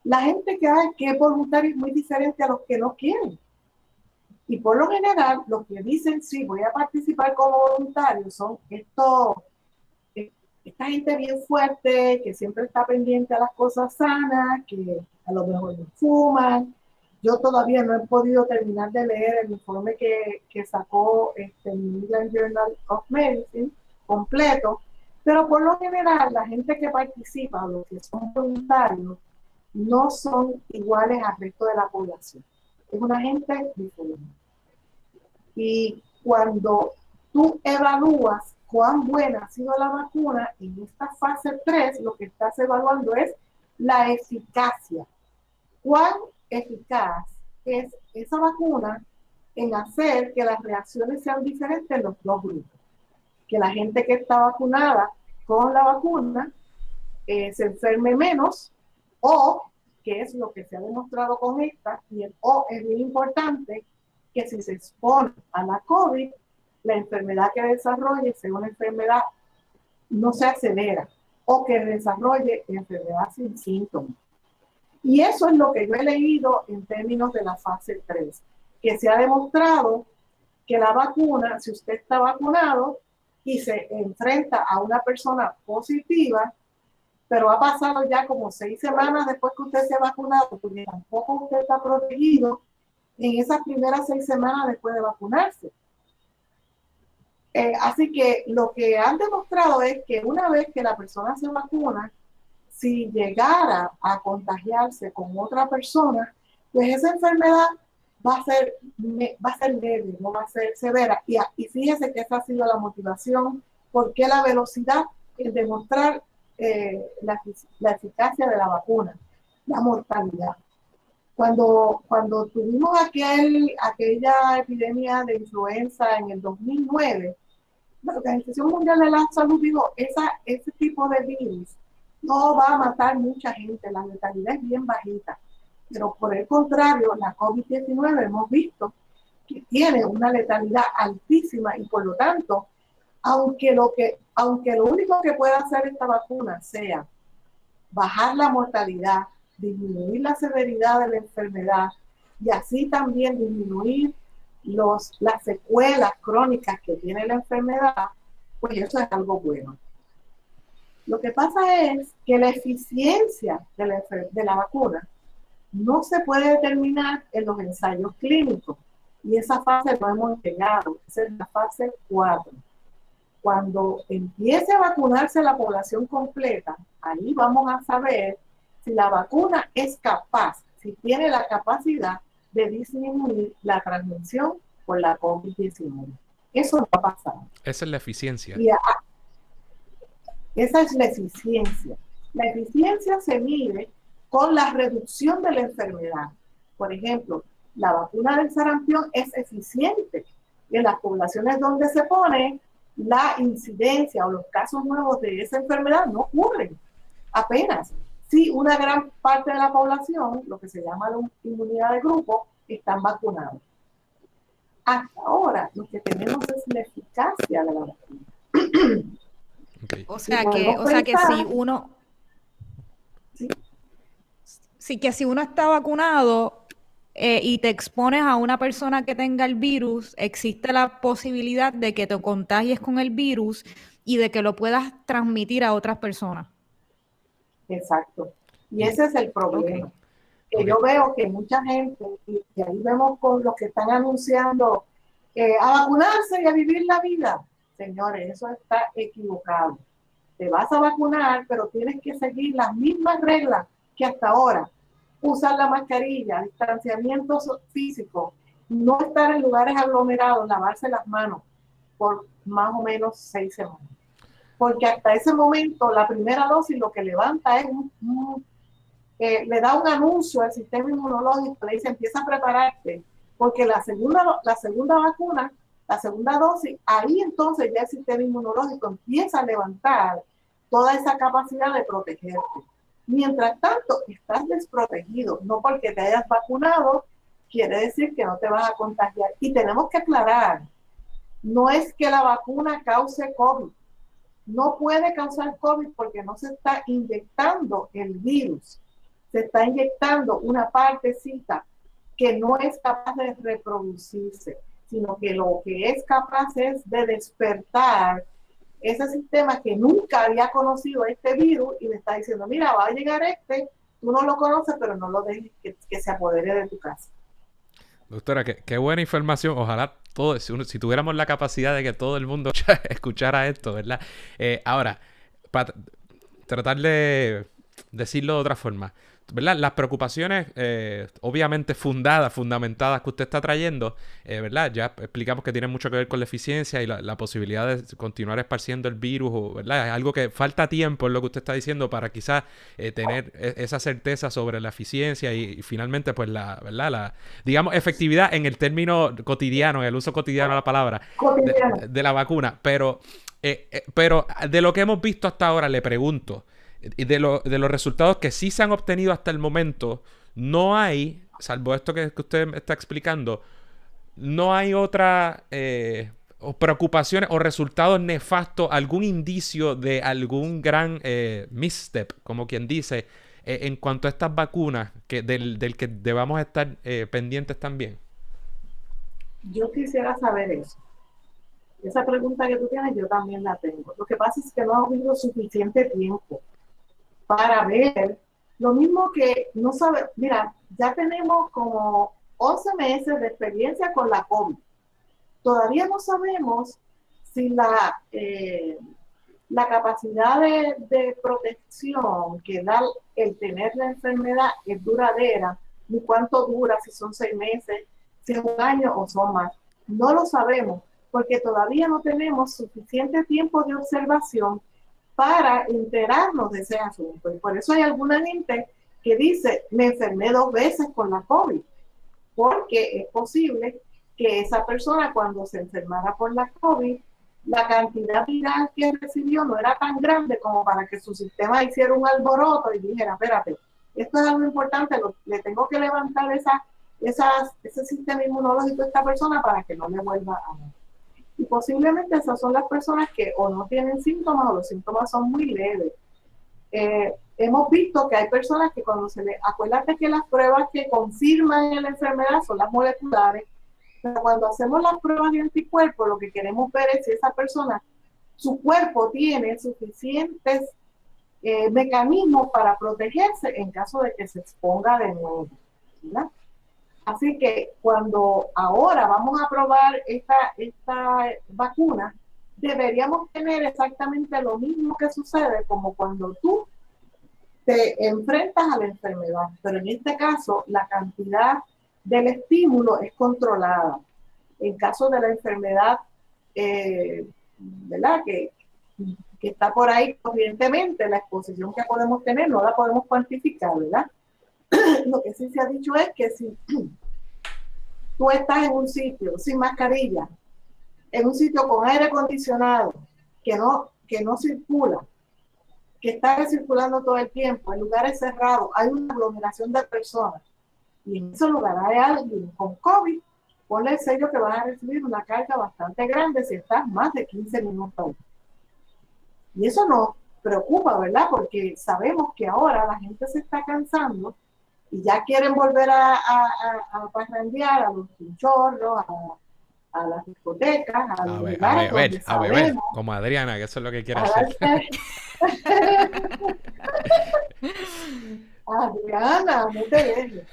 la gente que es voluntario es muy diferente a los que no quieren. Y por lo general, los que dicen sí, voy a participar como voluntario, son esta gente bien fuerte, que siempre está pendiente a las cosas sanas, que a lo mejor no fuman. Yo todavía no he podido terminar de leer el informe que sacó New England Journal of Medicine completo, pero por lo general la gente que participa, los que son voluntarios, no son iguales al resto de la población. Es una gente diferente. Y cuando tú evalúas cuán buena ha sido la vacuna, en esta fase 3 lo que estás evaluando es la eficacia. ¿Cuán eficaz es esa vacuna en hacer que las reacciones sean diferentes en los dos grupos? Que la gente que está vacunada con la vacuna se enferme menos, o, que es lo que se ha demostrado con esta, y el O es muy importante, que si se expone a la COVID, la enfermedad que desarrolle sea una enfermedad no se acelera, o que desarrolle enfermedad sin síntomas. Y eso es lo que yo he leído en términos de la fase 3, que se ha demostrado que la vacuna, si usted está vacunado y se enfrenta a una persona positiva, pero ha pasado ya como 6 semanas después que usted se ha vacunado, porque tampoco usted está protegido en esas primeras 6 semanas después de vacunarse. Así que lo que han demostrado es que una vez que la persona se vacuna, si llegara a contagiarse con otra persona, pues esa enfermedad va a ser leve, no va a ser severa. Y fíjese que esa ha sido la motivación, porque la velocidad es demostrar la eficacia de la vacuna, la mortalidad. Cuando tuvimos aquella epidemia de influenza en el 2009, la Organización Mundial de la Salud dijo, ese tipo de virus no va a matar mucha gente, la letalidad es bien bajita. Pero por el contrario, la COVID-19 hemos visto que tiene una letalidad altísima, y por lo tanto, aunque lo único que puede hacer esta vacuna sea bajar la mortalidad, disminuir la severidad de la enfermedad y así también disminuir las secuelas crónicas que tiene la enfermedad, pues eso es algo bueno. Lo que pasa es que la eficiencia de la vacuna no se puede determinar en los ensayos clínicos, y esa fase no hemos llegado, esa es la fase 4. Cuando empiece a vacunarse la población completa, ahí vamos a saber si la vacuna es capaz, si tiene la capacidad de disminuir la transmisión por la COVID-19. Eso no ha pasado. Esa es la eficiencia. Esa es la eficiencia. La eficiencia se mide con la reducción de la enfermedad. Por ejemplo, la vacuna del sarampión es eficiente. En las poblaciones donde se pone, la incidencia o los casos nuevos de esa enfermedad no ocurren apenas. Sí, una gran parte de la población, lo que se llama la inmunidad de grupo, están vacunados. Hasta ahora lo que tenemos es la eficacia de la vacuna. Ok. O Y sea podemos que pensar, si uno, sí, sí que si uno está vacunado y te expones a una persona que tenga el virus, existe la posibilidad de que te contagies con el virus y de que lo puedas transmitir a otras personas. exacto. Y Y, ese es el Ok. problema. Que ok. yo veo que mucha gente, y ahí vemos con los que están anunciando a vacunarse y a vivir la vida. Señores, eso está equivocado. Te vas a vacunar, pero tienes que seguir las mismas reglas que hasta ahora. Usar la mascarilla, distanciamiento físico, no estar en lugares aglomerados, lavarse las manos por más o menos 6 semanas. Porque hasta ese momento la primera dosis lo que levanta es le da un anuncio al sistema inmunológico, le dice empieza a prepararte, porque la segunda vacuna, la segunda dosis, ahí entonces ya el sistema inmunológico empieza a levantar toda esa capacidad de protegerte. Mientras tanto, estás desprotegido, no porque te hayas vacunado, quiere decir que no te vas a contagiar. Y tenemos que aclarar, no es que la vacuna cause COVID, no puede causar COVID porque no se está inyectando el virus, se está inyectando una partecita que no es capaz de reproducirse, sino que lo que es capaz es de despertar ese sistema que nunca había conocido este virus y le está diciendo, mira, va a llegar tú no lo conoces, pero no lo dejes que se apodere de tu casa. Doctora, qué buena información. Ojalá todo, si tuviéramos la capacidad de que todo el mundo escuchara esto, ¿verdad? Ahora, para tratar de decirlo de otra forma, ¿verdad? Las preocupaciones, obviamente fundadas, fundamentadas que usted está trayendo, ¿verdad? Ya explicamos que tienen mucho que ver con la eficiencia y la posibilidad de continuar esparciendo el virus, ¿verdad? Es algo que falta tiempo, es lo que usted está diciendo, para quizás tener esa certeza sobre la eficiencia y finalmente, pues, ¿verdad? Digamos, efectividad en el término cotidiano, en el uso cotidiano de la palabra, Cotidiano. de la vacuna. Pero de lo que hemos visto hasta ahora, le pregunto, y de los resultados que sí se han obtenido hasta el momento, no hay, salvo esto que usted me está explicando, no hay otra o preocupaciones o resultados nefastos, algún indicio de algún gran misstep, como quien dice, en cuanto a estas vacunas, del que debamos estar pendientes también. Yo quisiera saber eso. Esa pregunta que tú tienes, yo también la tengo. Lo que pasa es que no ha habido suficiente tiempo para ver lo mismo que no sabe. Mira, ya tenemos como 11 meses de experiencia con la COVID. Todavía no sabemos si la capacidad de protección que da el tener la enfermedad es duradera, ni cuánto dura, si son 6 meses, si es un año o son más. No lo sabemos, porque todavía no tenemos suficiente tiempo de observación para enterarnos de ese asunto. Y por eso hay alguna gente que dice, me enfermé 2 veces con la COVID, porque es posible que esa persona cuando se enfermara por la COVID, la cantidad viral que recibió no era tan grande como para que su sistema hiciera un alboroto y dijera, espérate, esto es algo importante, le tengo que levantar ese sistema inmunológico a esta persona para que no le vuelva a dar. Y posiblemente esas son las personas que o no tienen síntomas o los síntomas son muy leves. Hemos visto que hay personas que cuando acuérdate que las pruebas que confirman la enfermedad son las moleculares, pero cuando hacemos las pruebas de anticuerpos, lo que queremos ver es si esa persona, su cuerpo tiene suficientes mecanismos para protegerse en caso de que se exponga de nuevo, ¿verdad? Así que cuando ahora vamos a probar esta vacuna, deberíamos tener exactamente lo mismo que sucede como cuando tú te enfrentas a la enfermedad, pero en este caso la cantidad del estímulo es controlada. En caso de la enfermedad, ¿verdad? Que está por ahí corrientemente, la exposición que podemos tener no la podemos cuantificar, ¿verdad? Lo que sí se ha dicho es que si tú estás en un sitio sin mascarilla, en un sitio con aire acondicionado, que no circula, que está circulando todo el tiempo, en lugares cerrados, hay una aglomeración de personas, y en ese lugar hay alguien con COVID, ponle el sello que vas a recibir una carga bastante grande si estás más de 15 minutos. Y eso nos preocupa, ¿verdad? Porque sabemos que ahora la gente se está cansando y ya quieren volver a parrandear a los chinchorros, a las discotecas, a los lugares donde a beber, sabemos, como Adriana, que eso es lo que quiere a hacer. darse... Adriana, no te dejes.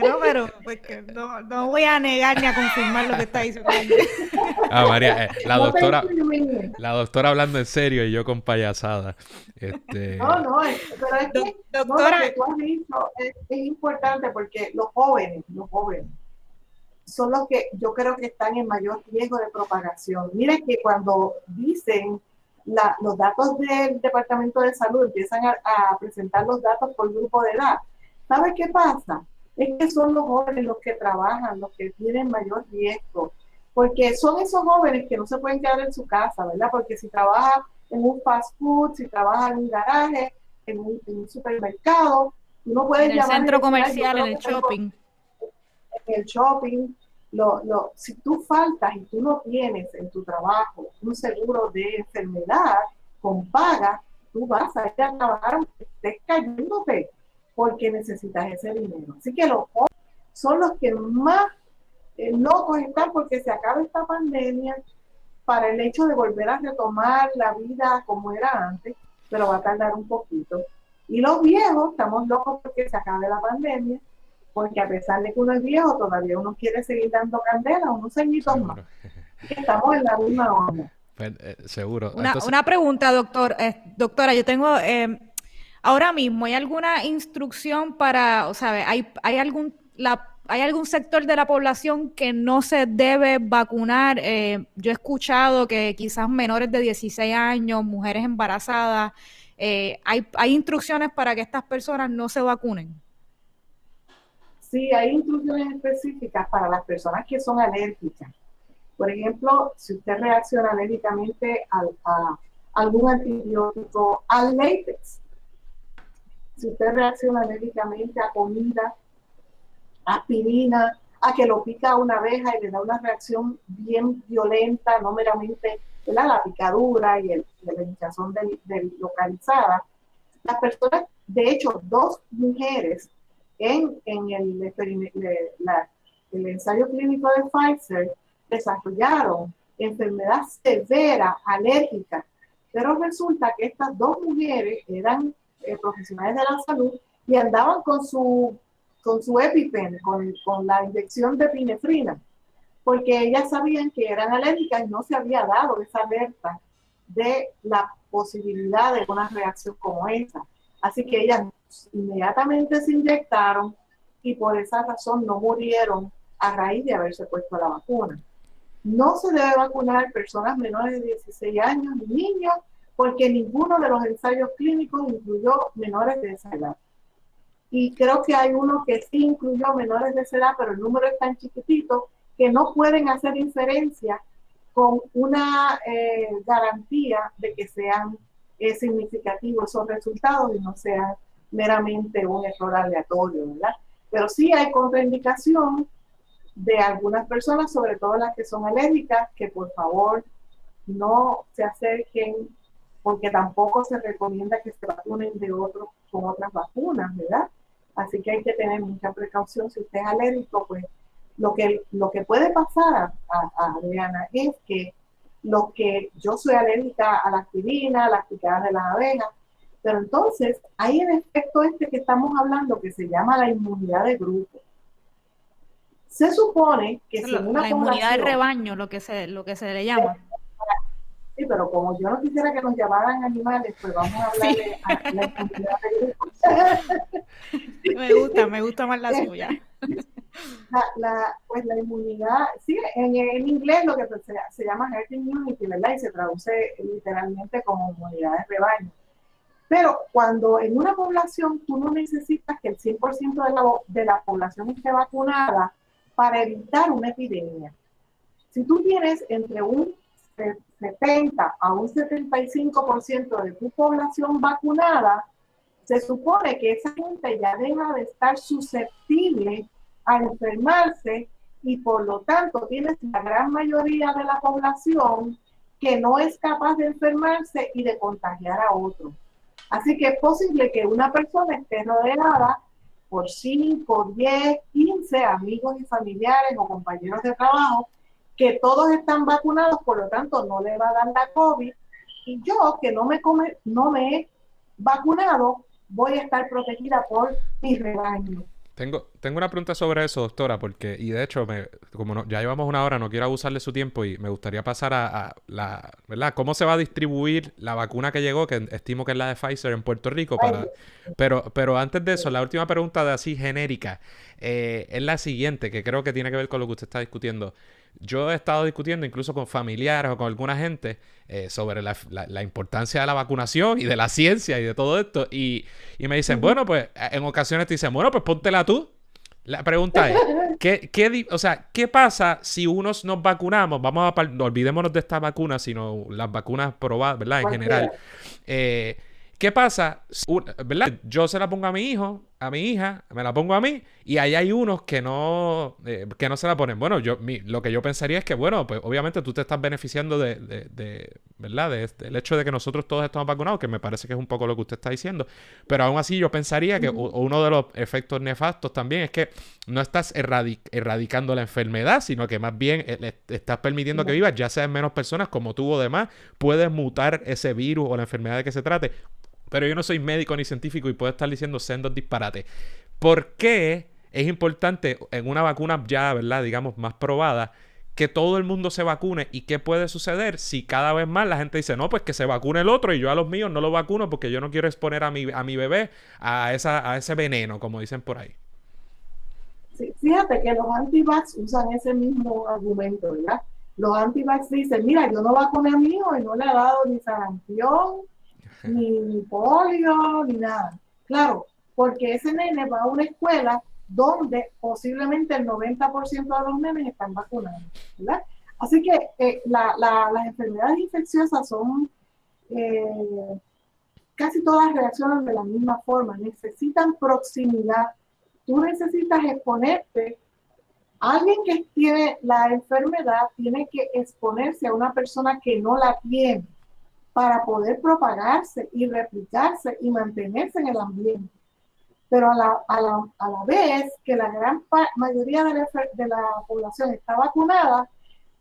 Bueno, pero pues que no voy a negar ni a confirmar lo que está diciendo. María, No te incrimines. la doctora hablando en serio y yo con payasada. No, pero es que no, Doctora, lo que tú has dicho es importante porque los jóvenes son los que yo creo que están en mayor riesgo de propagación. Miren que cuando dicen los datos del Departamento de Salud, empiezan a presentar los datos por grupo de edad. ¿Sabes qué pasa? Es que son los jóvenes los que trabajan, los que tienen mayor riesgo, porque son esos jóvenes que no se pueden quedar en su casa, ¿verdad? Porque si trabaja en un fast food, si trabaja en un garaje, en un supermercado, uno puede en el llamar centro y decir, comercial, en el shopping. en el shopping, si tú faltas y tú no tienes en tu trabajo un seguro de enfermedad con paga, tú vas a ir a trabajar aunque estés cayéndote porque necesitas ese dinero. Así que los jóvenes son los que más locos están porque se acaba esta pandemia para el hecho de volver a retomar la vida como era antes, pero va a tardar un poquito. Y los viejos estamos locos porque se acabe la pandemia, porque a pesar de que uno es viejo, todavía uno quiere seguir dando candela, unos añitos más. Estamos en la misma onda. Pues, seguro. Una pregunta, doctora, yo tengo, ahora mismo, ¿hay alguna instrucción para, o sea, hay algún sector de la población que no se debe vacunar? Yo he escuchado que quizás menores de 16 años, mujeres embarazadas, hay instrucciones para que estas personas no se vacunen. Sí, hay instrucciones específicas para las personas que son alérgicas. Por ejemplo, si usted reacciona alérgicamente a algún antibiótico, al látex, si usted reacciona alérgicamente a comida, aspirina, a que lo pica una abeja y le da una reacción bien violenta, no meramente, ¿verdad?, la picadura y la hinchazón localizada. Las personas, de hecho, 2 mujeres en el ensayo clínico de Pfizer desarrollaron enfermedad severa alérgica, pero resulta que estas 2 mujeres eran profesionales de la salud y andaban con su EpiPen, con la inyección de epinefrina, porque ellas sabían que eran alérgicas y no se había dado esa alerta de la posibilidad de una reacción como esa. Así que ellas inmediatamente se inyectaron y por esa razón no murieron a raíz de haberse puesto la vacuna. No se debe vacunar personas menores de 16 años ni niños porque ninguno de los ensayos clínicos incluyó menores de esa edad. Y creo que hay uno que sí incluyó menores de esa edad, pero el número es tan chiquitito que no pueden hacer inferencia con una garantía de que sean significativos esos resultados y no sean meramente un error aleatorio, ¿verdad? Pero sí hay contraindicación de algunas personas, sobre todo las que son alérgicas, que por favor no se acerquen, porque tampoco se recomienda que se vacunen con otras vacunas, ¿verdad? Así que hay que tener mucha precaución. Si usted es alérgico, pues lo que puede pasar a Adriana es que yo soy alérgica a la aspirina, a las picadas de las abejas, pero entonces hay el efecto que estamos hablando que se llama la inmunidad de grupo. Se supone que si en una la inmunidad del rebaño, lo que se le llama. Sí, pero como yo no quisiera que nos llamaran animales, pues vamos a hablarle a la inmunidad de grupo. Me gusta más la suya. Pues la inmunidad, sí, en inglés lo que se llama herd immunity, ¿verdad? Y se traduce literalmente como inmunidad de rebaño. Pero cuando en una población tú no necesitas que el 100% de la población esté vacunada para evitar una epidemia. Si tú tienes entre un 70 a un 75% de tu población vacunada, se supone que esa gente ya deja de estar susceptible a enfermarse y por lo tanto tienes la gran mayoría de la población que no es capaz de enfermarse y de contagiar a otro. Así que es posible que una persona esté rodeada por 5, 10, 15 amigos y familiares o compañeros de trabajo que todos están vacunados, por lo tanto no le va a dar la COVID, y yo que no me he vacunado voy a estar protegida por mi rebaño. Tengo una pregunta sobre eso, doctora, porque, y de hecho, ya llevamos una hora, no quiero abusarle su tiempo y me gustaría pasar a la, ¿verdad? ¿Cómo se va a distribuir la vacuna que llegó, que estimo que es la de Pfizer en Puerto Rico? Pero antes de eso, la última pregunta de así genérica es la siguiente, que creo que tiene que ver con lo que usted está discutiendo. Yo he estado discutiendo incluso con familiares o con alguna gente sobre la importancia de la vacunación y de la ciencia y de todo esto. Y me dicen, bueno, pues en ocasiones te dicen, bueno, pues póntela tú. La pregunta es, ¿qué pasa si unos nos vacunamos? No olvidémonos de esta vacuna, sino las vacunas probadas, ¿verdad? En general. ¿Qué pasa? ¿Verdad? Yo se la pongo a mi hijo, a mi hija, me la pongo a mí, y ahí hay unos que no se la ponen. Bueno, lo que yo pensaría es que, bueno, pues obviamente tú te estás beneficiando ¿verdad? El hecho de que nosotros todos estamos vacunados, que me parece que es un poco lo que usted está diciendo. Pero aún así yo pensaría que uno de los efectos nefastos también es que no estás erradicando la enfermedad, sino que más bien le estás permitiendo que viva, ya sean menos personas, como tú o demás, puedes mutar ese virus o la enfermedad de que se trate. Pero yo no soy médico ni científico y puedo estar diciendo sendos disparates. ¿Por qué es importante en una vacuna ya, ¿verdad? Digamos, más probada, que todo el mundo se vacune? ¿Y qué puede suceder si cada vez más la gente dice, no, pues que se vacune el otro y yo a los míos no lo vacuno porque yo no quiero exponer a mi bebé a ese veneno, como dicen por ahí? Sí, fíjate que los antivax usan ese mismo argumento, ¿verdad? Los antivax dicen, mira, yo no vacuné a mi hijo y no le he dado ni sarampión, ni polio, ni nada. Claro, porque ese nene va a una escuela donde posiblemente el 90% de los nenes están vacunados, ¿verdad? Así que las enfermedades infecciosas son, casi todas reaccionan de la misma forma, necesitan proximidad. Tú necesitas exponerte. Alguien que tiene la enfermedad tiene que exponerse a una persona que no la tiene para poder propagarse y replicarse y mantenerse en el ambiente. Pero a la vez que la gran mayoría de la población está vacunada,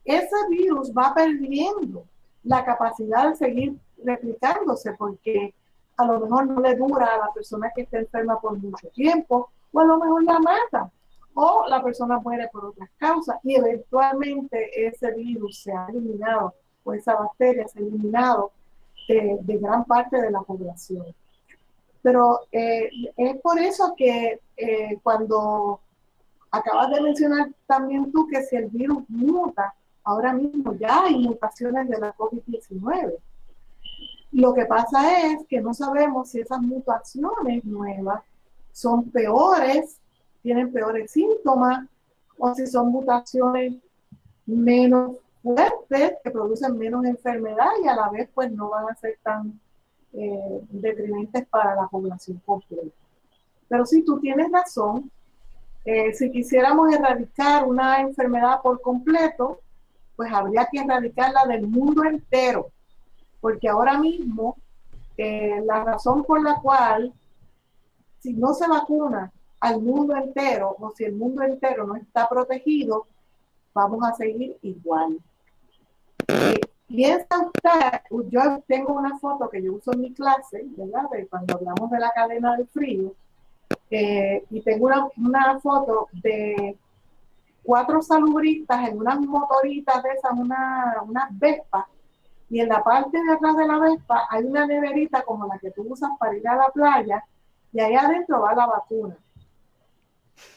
ese virus va perdiendo la capacidad de seguir replicándose porque a lo mejor no le dura a la persona que está enferma por mucho tiempo, o a lo mejor la mata, o la persona muere por otras causas y eventualmente ese virus se ha eliminado o esa bacteria se ha eliminado de gran parte de la población. Pero es por eso que cuando acabas de mencionar también tú que si el virus muta, ahora mismo ya hay mutaciones de la COVID-19. Lo que pasa es que no sabemos si esas mutaciones nuevas son peores, tienen peores síntomas, o si son mutaciones menos fuertes, que producen menos enfermedad y a la vez pues no van a ser tan detrimentes para la población completa. Pero sí, tú tienes razón, si quisiéramos erradicar una enfermedad por completo, pues habría que erradicarla del mundo entero, porque ahora mismo la razón por la cual si no se vacuna al mundo entero o si el mundo entero no está protegido, vamos a seguir igual. Piensa usted, yo tengo una foto que yo uso en mi clase, ¿verdad? De cuando hablamos de la cadena del frío, y tengo una foto de 4 salubristas en unas motoritas de esas, unas Vespas, y en la parte de atrás de la Vespa hay una neverita como la que tú usas para ir a la playa, y ahí adentro va la vacuna.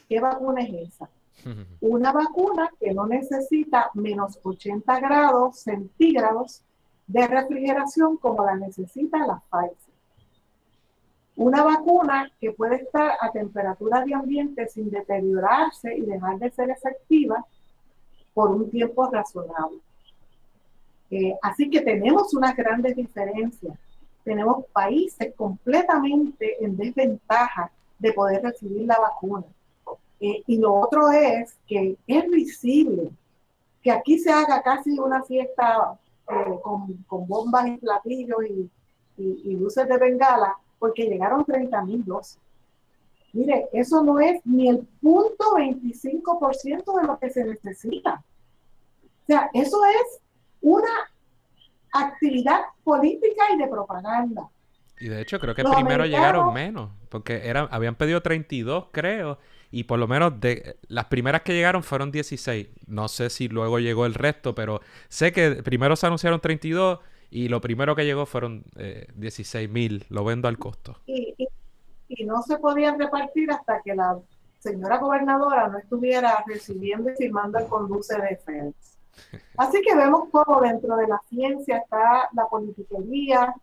¿Qué vacuna es esa? Una vacuna que no necesita menos 80 grados centígrados de refrigeración como la necesita la Pfizer. Una vacuna que puede estar a temperatura de ambiente sin deteriorarse y dejar de ser efectiva por un tiempo razonable. Así que tenemos unas grandes diferencias. Tenemos países completamente en desventaja de poder recibir la vacuna. Y lo otro es que es visible que aquí se haga casi una fiesta con bombas y platillos y luces de bengala, porque llegaron 30,000 dosis. Mire, eso no es ni el 0.25% de lo que se necesita. O sea, eso es una actividad política y de propaganda. Y de hecho creo que Los primero llegaron americanos, menos, porque habían pedido 32, creo, y por lo menos las primeras que llegaron fueron 16. No sé si luego llegó el resto, pero sé que primero se anunciaron 32 y lo primero que llegó fueron 16,000. Lo vendo al costo. y no se podían repartir hasta que la señora gobernadora no estuviera recibiendo y firmando el conduce de FedEx. Así que vemos cómo dentro de la ciencia está la politiquería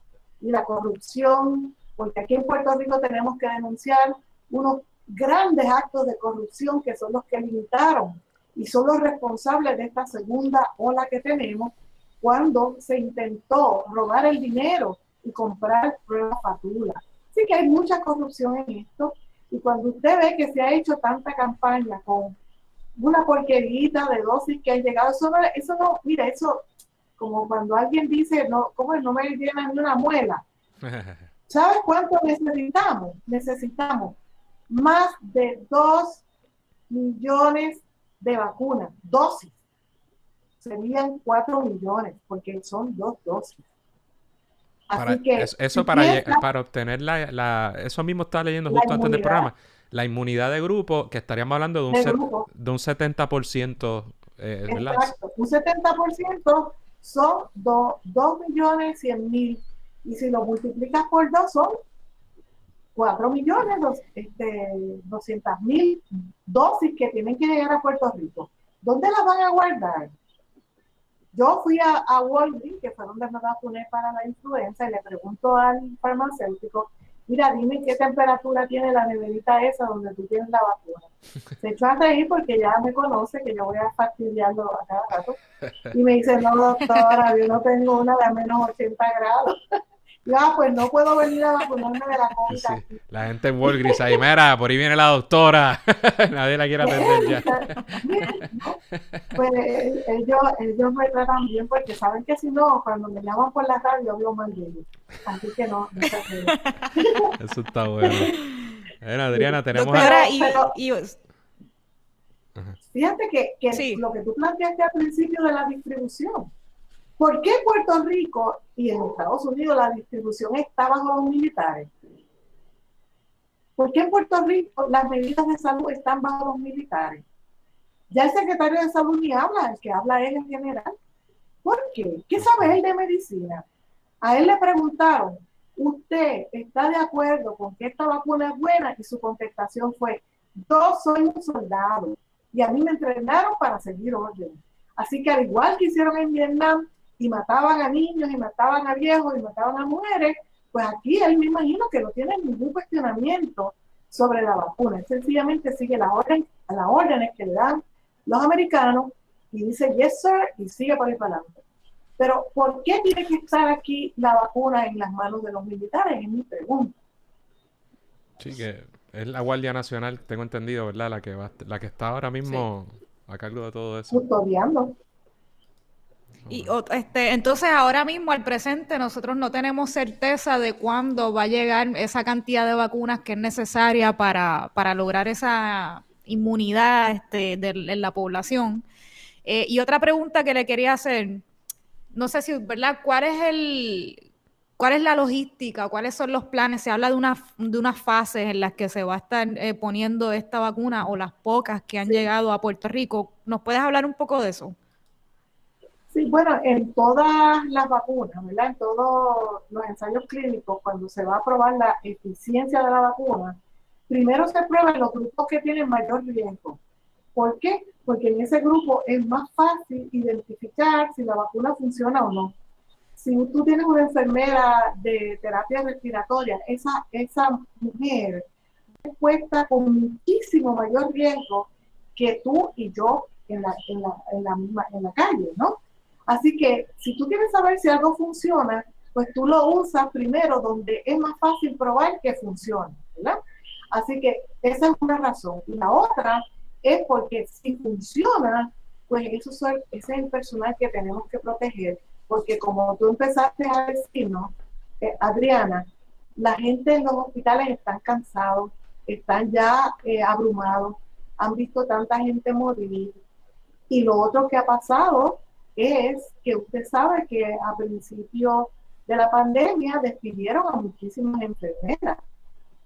y la corrupción, porque aquí en Puerto Rico tenemos que denunciar unos grandes actos de corrupción que son los que limitaron y son los responsables de esta segunda ola que tenemos cuando se intentó robar el dinero y comprar pruebas fatulas. Así que hay mucha corrupción en esto y cuando usted ve que se ha hecho tanta campaña con una porquerita de dosis que han llegado, eso no, mira, eso como cuando alguien dice, no, ¿cómo no me llenan ni una muela? ¿Sabes cuánto necesitamos? Necesitamos más de 2 millones de vacunas, dosis. Serían 4 millones, porque son 2 dosis. Así que Eso para obtener eso mismo estaba leyendo justo antes del programa. La inmunidad de grupo, que estaríamos hablando de un 70%, ¿verdad? Exacto, un 70% son 2.100.000 y si lo multiplicas por 2 son 4.200.000 dosis que tienen que llegar a Puerto Rico. ¿Dónde las van a guardar? Yo fui a Walgreens, que fue donde me vacuné para la influenza, y le pregunto al farmacéutico, mira, dime qué temperatura tiene la neverita esa donde tú tienes la vacuna. Se echó a reír porque ya me conoce que yo voy a fastidiarlo a cada rato. Y me dice, no, doctora, yo no tengo una de menos 80 grados. Ya, pues no puedo venir a vacunarme de la COVID. Sí, la gente en Walgreens ahí, mira, por ahí viene la doctora. Nadie la quiere atender ya. ¿No? Pues ellos me tratan bien porque saben que si no, cuando me llaman por la radio, hablo mal de ellos. Así que no se creen. Eso está bueno. Bueno, Adriana, tenemos... Doctora, fíjate que sí. Lo que tú planteaste al principio de la distribución. ¿Por qué Puerto Rico y en Estados Unidos la distribución está bajo los militares? ¿Por qué en Puerto Rico las medidas de salud están bajo los militares? Ya el secretario de salud ni habla, el que habla es el general. ¿Por qué? ¿Qué sabe él de medicina? A él le preguntaron, ¿usted está de acuerdo con que esta vacuna es buena? Y su contestación fue, yo soy un soldado y a mí me entrenaron para seguir órdenes. Así que al igual que hicieron en Vietnam y mataban a niños y mataban a viejos y mataban a mujeres, pues aquí él me imagino que no tiene ningún cuestionamiento sobre la vacuna. Él sencillamente sigue las órdenes que le dan los americanos y dice yes sir y sigue por ahí para adelante. Pero ¿por qué tiene que estar aquí la vacuna en las manos de los militares? Es mi pregunta. Sí, que es la Guardia Nacional, tengo entendido, ¿verdad? La que está ahora mismo a cargo de todo eso. Custodiando. Y entonces ahora mismo al presente nosotros no tenemos certeza de cuándo va a llegar esa cantidad de vacunas que es necesaria para lograr esa inmunidad en la población. Y otra pregunta que le quería hacer, no sé si, ¿verdad? ¿Cuál es la logística? ¿Cuáles son los planes? Se habla de unas fases en las que se va a estar poniendo esta vacuna o las pocas que han llegado a Puerto Rico. ¿Nos puedes hablar un poco de eso? Sí, bueno, en todas las vacunas, ¿verdad? En todos los ensayos clínicos, cuando se va a probar la eficiencia de la vacuna, primero se prueban los grupos que tienen mayor riesgo. ¿Por qué? Porque en ese grupo es más fácil identificar si la vacuna funciona o no. Si tú tienes una enfermera de terapia respiratoria, esa mujer es expuesta con muchísimo mayor riesgo que tú y yo en la calle, ¿no? Así que si tú quieres saber si algo funciona, pues tú lo usas primero donde es más fácil probar que funciona, ¿verdad? Así que esa es una razón. Y la otra es porque si funciona, pues ese es el personal que tenemos que proteger. porque como tú empezaste a decirnos, Adriana, la gente en los hospitales están cansados, están ya abrumados, han visto tanta gente morir. Y lo otro que ha pasado es que usted sabe que a principio de la pandemia despidieron a muchísimas enfermeras.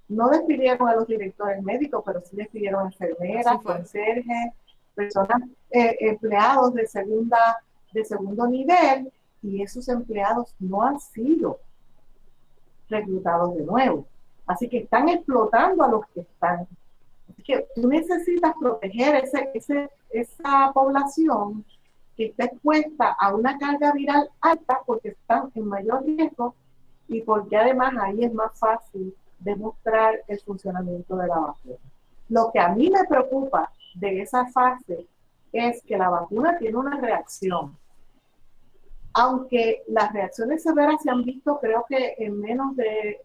No despidieron a los directores médicos, pero sí despidieron a enfermeras, conserjes, personas, empleados de segundo nivel, y esos empleados no han sido reclutados de nuevo. Así que están explotando a los que están. Así que tú necesitas proteger esa población que está expuesta a una carga viral alta porque están en mayor riesgo y porque además ahí es más fácil demostrar el funcionamiento de la vacuna. Lo que a mí me preocupa de esa fase es que la vacuna tiene una reacción. Aunque las reacciones severas se han visto, creo que en menos de,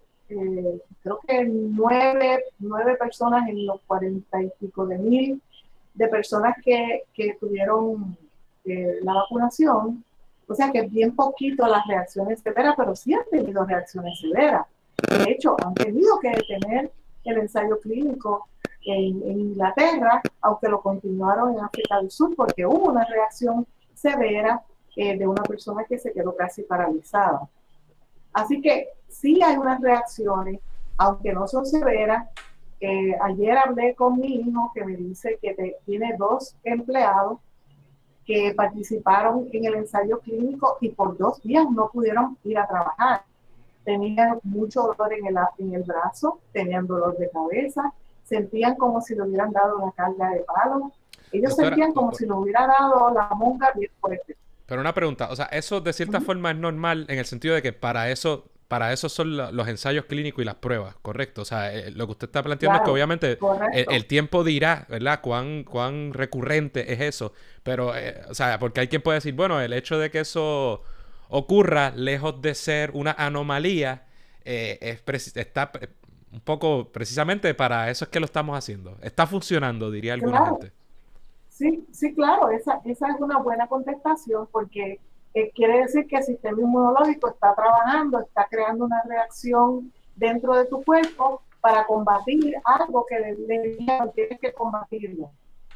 creo que nueve personas en los 40 y pico de mil de personas que tuvieron la vacunación. O sea que es bien poquito las reacciones severas, pero sí han tenido reacciones severas. De hecho, han tenido que detener el ensayo clínico en Inglaterra, aunque lo continuaron en África del Sur, porque hubo una reacción severa de una persona que se quedó casi paralizada. Así que sí hay unas reacciones, aunque no son severas. Ayer hablé con mi hijo que me dice que tiene 2 empleados que participaron en el ensayo clínico y por 2 días no pudieron ir a trabajar. Tenían mucho dolor en el brazo, tenían dolor de cabeza, sentían como si le hubieran dado una carga de palo. Ellos doctora, sentían como si le hubiera dado la monga bien fuerte. Pero una pregunta, o sea, eso de cierta forma es normal en el sentido de que para eso son los ensayos clínicos y las pruebas, ¿correcto? O sea, lo que usted está planteando es que obviamente el tiempo dirá, ¿verdad? Cuán recurrente es eso. Pero, o sea, porque hay quien puede decir, bueno, el hecho de que eso ocurra lejos de ser una anomalía, está un poco precisamente para eso es que lo estamos haciendo. Está funcionando, diría alguna gente. Sí, claro, esa es una buena contestación porque quiere decir que el sistema inmunológico está trabajando, está creando una reacción dentro de tu cuerpo para combatir algo que no tienes que combatirlo.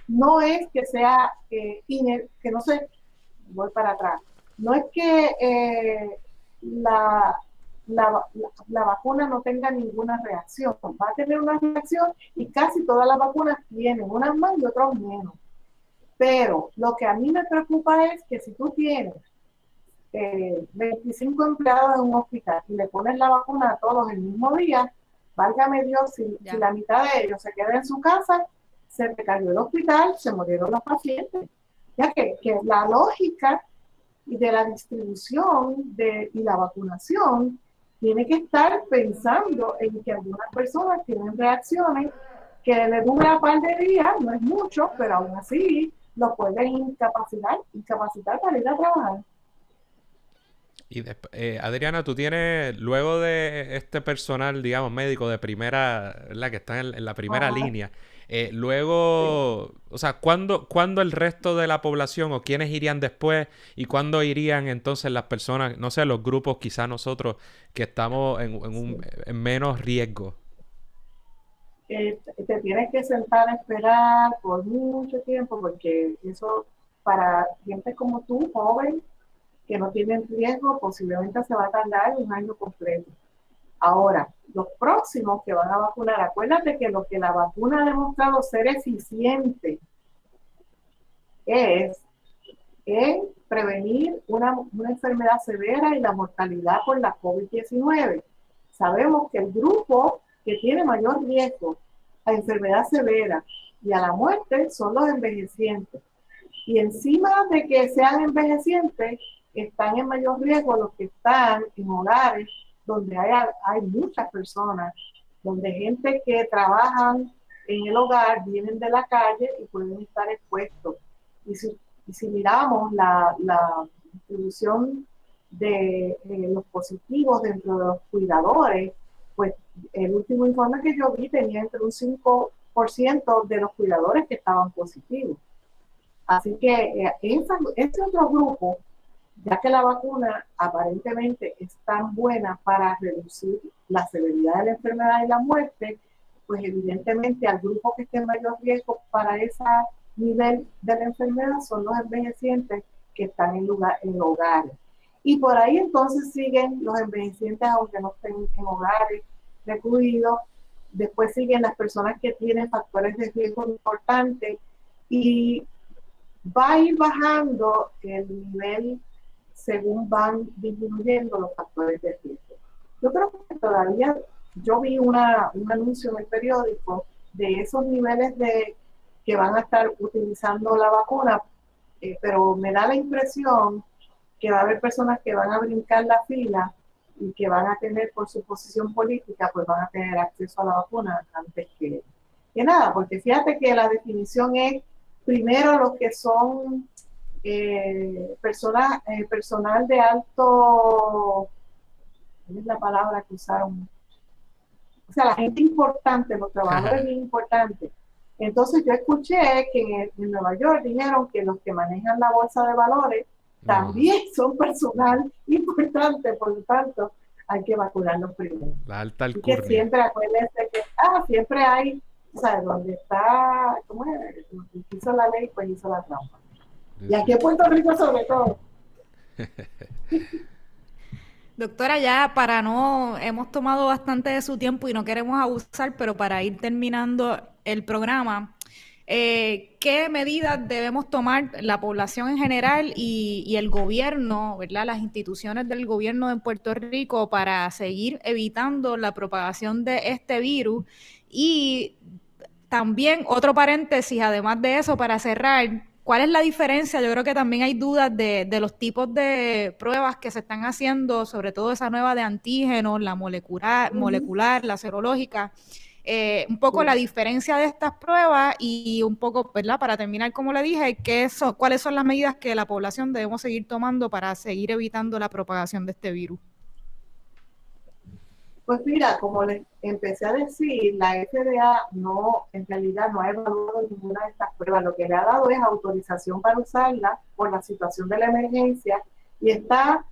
No es que sea, que no sé, voy para atrás, no es que la vacuna no tenga ninguna reacción, va a tener una reacción y casi todas las vacunas tienen, unas más y otras menos. Pero lo que a mí me preocupa es que si tú tienes 25 empleados en un hospital y le pones la vacuna a todos el mismo día, válgame Dios, si la mitad de ellos se queda en su casa, se te cayó el hospital, se murieron los pacientes. Ya que la lógica de la distribución y la vacunación tiene que estar pensando en que algunas personas tienen reacciones que le duran un par de días, no es mucho, pero aún así lo pueden incapacitar para ir a trabajar. Y Adriana, tú tienes, luego de este personal, digamos, médico de primera, ¿verdad? Que está en la primera línea, luego, o sea, ¿cuándo el resto de la población o quiénes irían después y cuándo irían entonces las personas, no sé, los grupos, quizá nosotros, que estamos en menos riesgo? Te tienes que sentar a esperar por mucho tiempo porque eso para gente como tú, joven, que no tienen riesgo, posiblemente se va a tardar un año completo. Ahora, los próximos que van a vacunar, acuérdate que lo que la vacuna ha demostrado ser eficiente es en prevenir una enfermedad severa y la mortalidad por la COVID-19. Sabemos que el grupo que tiene mayor riesgo a enfermedad severa y a la muerte son los envejecientes. Y encima de que sean envejecientes, están en mayor riesgo los que están en hogares donde hay muchas personas, donde gente que trabajan en el hogar vienen de la calle y pueden estar expuestos. Y si miramos la distribución de los positivos dentro de los cuidadores, pues el último informe que yo vi tenía entre un 5% de los cuidadores que estaban positivos. Así que ese otro grupo ya que la vacuna aparentemente es tan buena para reducir la severidad de la enfermedad y la muerte, pues evidentemente al grupo que esté en mayor riesgo para ese nivel de la enfermedad son los envejecientes que están en hogares. Y por ahí entonces siguen los envejecientes aunque no estén en hogares recluidos. Después siguen las personas que tienen factores de riesgo importantes y va a ir bajando el nivel según van disminuyendo los factores de riesgo. Yo creo que todavía, yo vi un anuncio en el periódico de esos niveles de que van a estar utilizando la vacuna, pero me da la impresión que va a haber personas que van a brincar la fila y que van a tener por su posición política, pues van a tener acceso a la vacuna antes que nada, porque fíjate que la definición es primero los que son personal de alto, ¿cuál es la palabra que usaron? O sea, la gente importante, los trabajadores bien importantes. Entonces yo escuché que en Nueva York dijeron que los que manejan la bolsa de valores también son personal importante, por lo tanto hay que vacunarlos primero. La alta Así que alcurnia. siempre acuérdense que siempre hay, o sea, donde está, ¿cómo es? Donde hizo la ley, pues hizo la trampa. Y aquí en Puerto Rico sobre todo. Doctora, ya para no, hemos tomado bastante de su tiempo y no queremos abusar, pero para ir terminando el programa, ¿qué medidas debemos tomar la población en general y el gobierno, ¿verdad? Las instituciones del gobierno de Puerto Rico para seguir evitando la propagación de este virus? Y también otro paréntesis, además de eso, para cerrar, ¿cuál es la diferencia? Yo creo que también hay dudas de los tipos de pruebas que se están haciendo, sobre todo esa nueva de antígenos, la molecular, la serológica. Un poco la diferencia de estas pruebas y un poco, ¿verdad? Para terminar, como le dije, ¿cuáles son las medidas que la población debemos seguir tomando para seguir evitando la propagación de este virus? Pues mira, como les empecé a decir, la FDA en realidad no ha evaluado ninguna de estas pruebas. Lo que le ha dado es autorización para usarla por la situación de la emergencia y está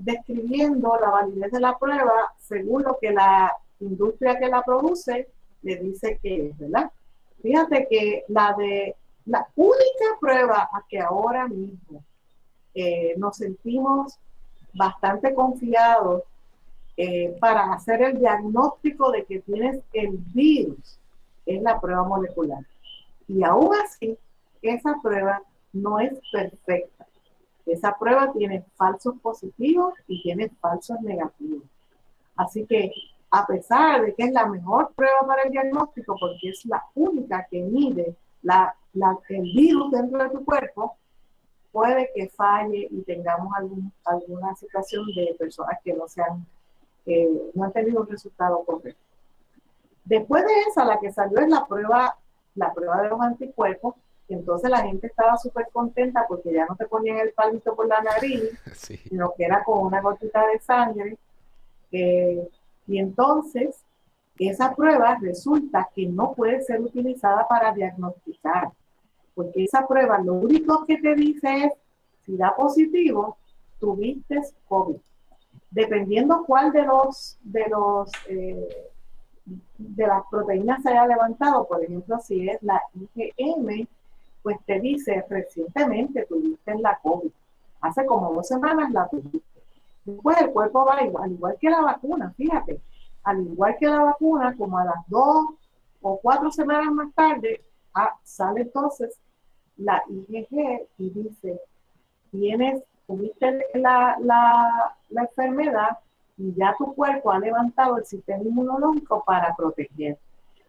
describiendo la validez de la prueba según lo que la industria que la produce le dice que es, ¿verdad? Fíjate que la única prueba a que ahora mismo nos sentimos bastante confiados para hacer el diagnóstico de que tienes el virus es la prueba molecular. Y aún así, esa prueba no es perfecta. Esa prueba tiene falsos positivos y tiene falsos negativos. Así que, a pesar de que es la mejor prueba para el diagnóstico, porque es la única que mide el virus dentro de tu cuerpo, puede que falle y tengamos alguna situación de personas que no han tenido un resultado correcto. Después de esa, la que salió es la prueba de los anticuerpos, y entonces la gente estaba súper contenta porque ya no te ponían el palito por la nariz, sí, sino que era con una gotita de sangre. Y entonces, esa prueba resulta que no puede ser utilizada para diagnosticar, porque esa prueba lo único que te dice es, si da positivo, tuviste COVID. Dependiendo cuál de las proteínas se haya levantado, por ejemplo, si es la IgM, pues te dice recientemente tuviste la COVID. Hace como 2 semanas la tuviste. Después el cuerpo va igual, igual que la vacuna, fíjate. Al igual que la vacuna, como a las 2 o 4 semanas más tarde, sale entonces la IgG y dice, tuviste la enfermedad y ya tu cuerpo ha levantado el sistema inmunológico para proteger.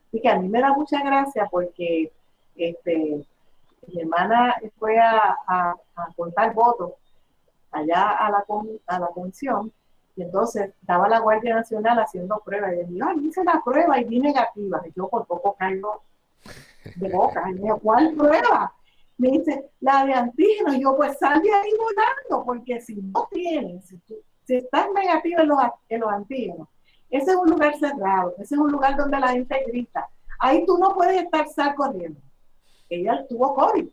Así que a mí me da mucha gracia porque mi hermana fue a contar votos allá a la comisión y entonces estaba la Guardia Nacional haciendo pruebas y yo hice la prueba y vi negativa y yo por poco caigo de boca y me dijo, ¿cuál prueba? Me dice, la de antígenos. Y yo, pues sal de ahí volando, porque si no tienes, si estás negativo en los antígenos, ese es un lugar cerrado, ese es un lugar donde la gente grita. Ahí tú no puedes estar corriendo. Ella tuvo COVID.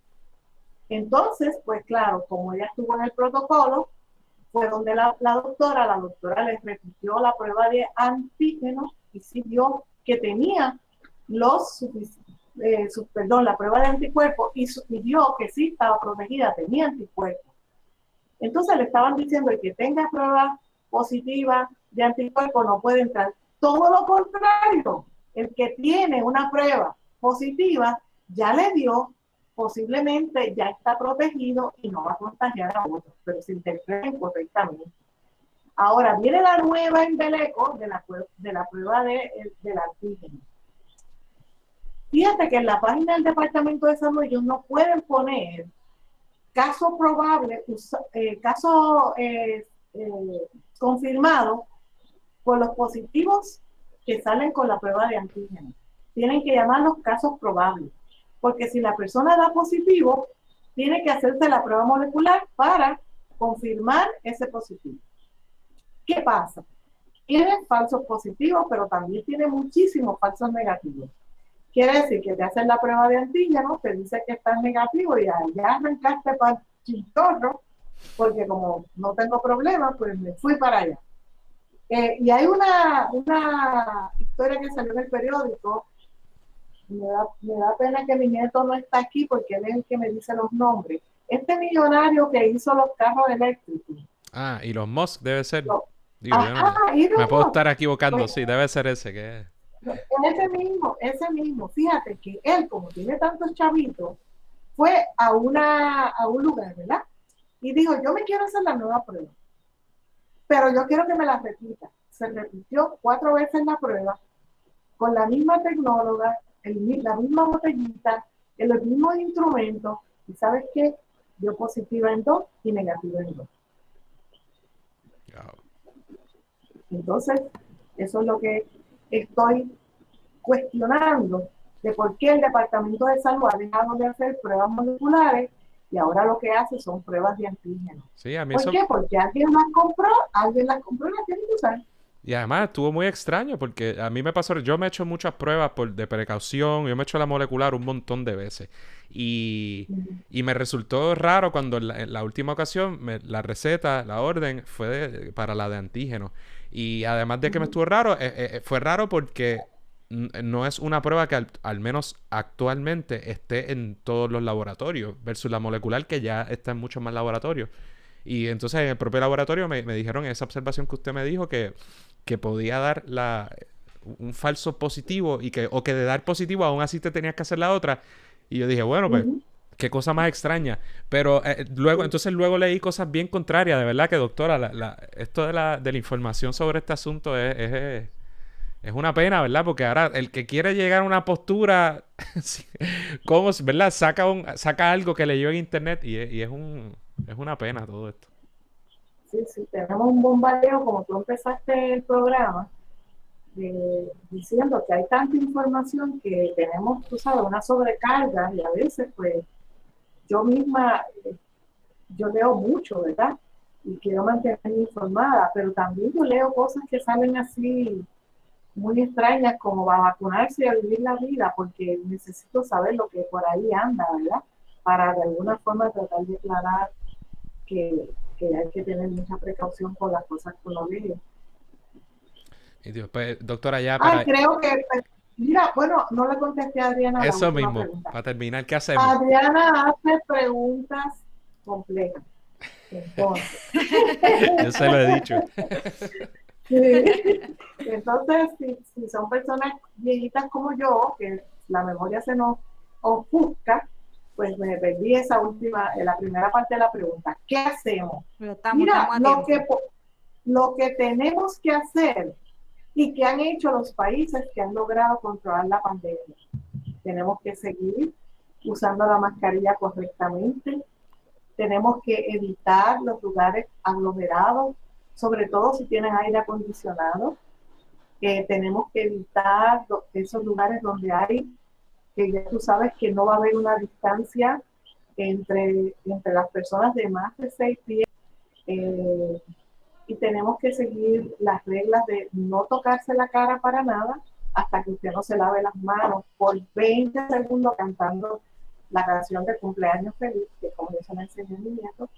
Entonces, pues claro, como ella estuvo en el protocolo, fue donde la doctora le repitió la prueba de antígenos y sí vio que tenía la prueba de anticuerpos y vio que sí estaba protegida, tenía anticuerpos. Entonces le estaban diciendo que tenga prueba positiva de anticuerpos no puede entrar. Todo lo contrario, el que tiene una prueba positiva ya le dio, posiblemente ya está protegido y no va a contagiar a otros, pero se interpreta incorrectamente. Ahora viene la nueva embeleco de la prueba del antígeno. Fíjate que en la página del Departamento de Salud ellos no pueden poner caso probable, caso confirmado por los positivos que salen con la prueba de antígeno. Tienen que llamarlos casos probables, porque si la persona da positivo, tiene que hacerse la prueba molecular para confirmar ese positivo. ¿Qué pasa? Tienen falsos positivos, pero también tienen muchísimos falsos negativos. Quiere decir que te hacen la prueba de antígeno, te dice que estás negativo y ya arrancaste para el chintorro, porque como no tengo problema, pues me fui para allá. Y hay una historia que salió en el periódico. Me da pena que mi nieto no está aquí porque él es el que me dice los nombres. Este millonario que hizo los carros eléctricos. Ah, Elon Musk debe ser. Lo, Digo, yo no, Elon me puedo Musk. estar equivocando, Pues, sí, debe ser ese que es. ese mismo. Fíjate que él, como tiene tantos chavitos, fue a un lugar, ¿verdad? Y dijo, yo me quiero hacer la nueva prueba, pero yo quiero que me la repita. Se repitió 4 veces la prueba, con la misma tecnóloga, la misma botellita, los mismos instrumentos, y ¿sabes qué? Dio positiva en 2 y negativa en 2. Wow. Entonces, eso es lo que estoy cuestionando, de por qué el Departamento de Salud ha dejado de hacer pruebas moleculares y ahora lo que hace son pruebas de antígenos. Sí, a mí ¿Por eso. qué? Porque alguien las compró y las tiene que usar. Y además estuvo muy extraño porque a mí me pasó, yo me he hecho muchas pruebas de precaución, yo me he hecho la molecular un montón de veces y me resultó raro cuando en la última ocasión la receta, la orden fue para la de antígeno. Y además de que me estuvo raro, fue raro porque no es una prueba que al menos actualmente esté en todos los laboratorios versus la molecular que ya está en muchos más laboratorios. Y entonces en el propio laboratorio me dijeron esa observación que usted me dijo que podía dar un falso positivo o que de dar positivo aún así te tenías que hacer la otra. Y yo dije, bueno, pues, qué cosa más extraña. Pero luego leí cosas bien contrarias, de verdad que doctora, esto de la información sobre este asunto es una pena, ¿verdad? Porque ahora el que quiere llegar a una postura, ¿cómo, verdad? Saca algo que leyó en internet y es una pena todo esto. Sí, tenemos un bombardeo, como tú empezaste el programa, diciendo que hay tanta información que tenemos, tú sabes, una sobrecarga y a veces, pues, yo misma, yo leo mucho, ¿verdad? Y quiero mantenerme informada, pero también yo leo cosas que salen así muy extrañas como va a vacunarse y a vivir la vida, porque necesito saber lo que por ahí anda, ¿verdad? Para de alguna forma tratar de aclarar que hay que tener mucha precaución con las cosas que uno lee. Y Dios, pues, doctora, ya para Creo que, mira, bueno, no le contesté a Adriana la eso última mismo, pregunta. para terminar, ¿qué hacemos? Adriana hace preguntas complejas. Entonces, Yo se lo he dicho. sí. Entonces, si son personas viejitas como yo, que la memoria se nos ofusca, pues me perdí esa la primera parte de la pregunta. ¿Qué hacemos? Mira, lo que tenemos que hacer y que han hecho los países que han logrado controlar la pandemia. Tenemos que seguir usando la mascarilla correctamente. Tenemos que evitar los lugares aglomerados, sobre todo si tienen aire acondicionado. Tenemos que evitar esos lugares donde que ya tú sabes que no va a haber una distancia entre las personas de más de 6 pies. Y tenemos que seguir las reglas de no tocarse la cara para nada hasta que usted no se lave las manos por 20 segundos cantando la canción de cumpleaños feliz, que como yo se la enseñé a mi nieto,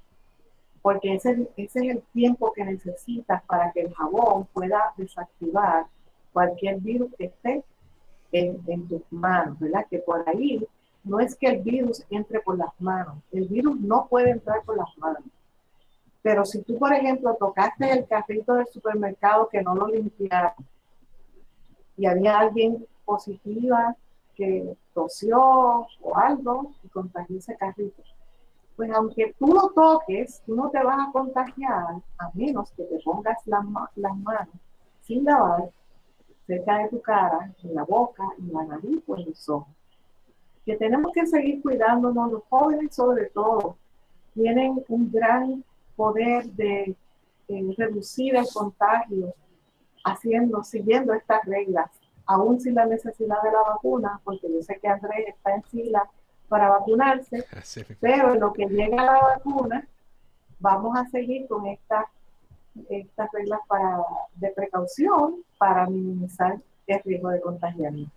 porque ese es el tiempo que necesitas para que el jabón pueda desactivar cualquier virus que esté en tus manos, ¿verdad? Que por ahí no es que el virus entre por las manos, el virus no puede entrar por las manos. Pero si tú, por ejemplo, tocaste el carrito del supermercado que no lo limpiaron y había alguien positiva que tosió o algo y contagió ese carrito, pues aunque tú lo toques, tú no te vas a contagiar a menos que te pongas las manos sin lavar cerca de tu cara, en la boca, en la nariz o en los ojos. Que tenemos que seguir cuidándonos, los jóvenes sobre todo, tienen un gran poder de reducir el contagio siguiendo estas reglas, aún sin la necesidad de la vacuna, porque yo sé que Andrés está en fila para vacunarse, sí, pero en lo que llega la vacuna, vamos a seguir con estas reglas de precaución para minimizar el riesgo de contagiamiento.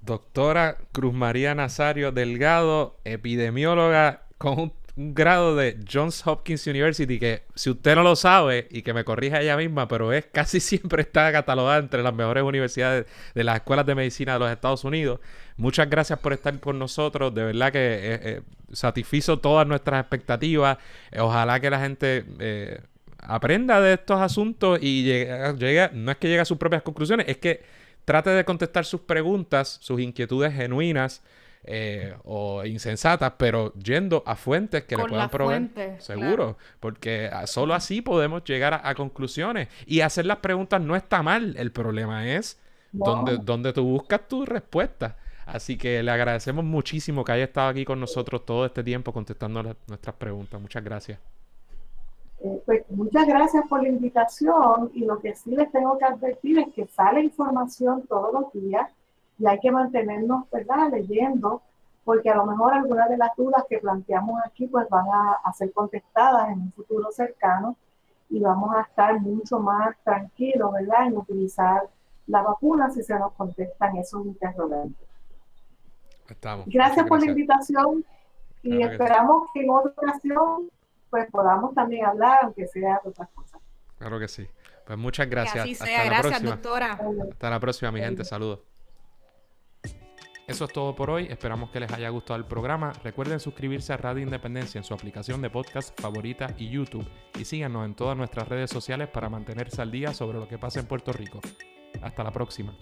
Doctora Cruz María Nazario Delgado, epidemióloga con un grado de Johns Hopkins University, que si usted no lo sabe, y que me corrija ella misma, pero casi siempre está catalogada entre las mejores universidades de las escuelas de medicina de los Estados Unidos. Muchas gracias por estar con nosotros, de verdad que satisfizo todas nuestras expectativas. Ojalá que la gente aprenda de estos asuntos y llegue, no es que llegue a sus propias conclusiones, es que trate de contestar sus preguntas, sus inquietudes genuinas o insensatas, pero yendo a fuentes que le puedan proveer. Seguro, claro. Porque solo así podemos llegar a conclusiones. Y hacer las preguntas no está mal. El problema es donde tú buscas tu respuesta. Así que le agradecemos muchísimo que haya estado aquí con nosotros todo este tiempo contestando nuestras preguntas. Muchas gracias. Pues muchas gracias por la invitación, y lo que sí les tengo que advertir es que sale información todos los días y hay que mantenernos, ¿verdad?, leyendo, porque a lo mejor algunas de las dudas que planteamos aquí pues van a ser contestadas en un futuro cercano y vamos a estar mucho más tranquilos, ¿verdad?, en utilizar la vacuna si se nos contestan esos interrogantes. Gracias por la invitación y claro, esperamos que en otra ocasión pues podamos también hablar, aunque sea de otras cosas. Claro que sí. Pues muchas gracias. Que así sea. Gracias, doctora. Hasta la próxima, mi gente. Saludos. Eso es todo por hoy. Esperamos que les haya gustado el programa. Recuerden suscribirse a Radio Independencia en su aplicación de podcast favorita y YouTube. Y síganos en todas nuestras redes sociales para mantenerse al día sobre lo que pasa en Puerto Rico. Hasta la próxima.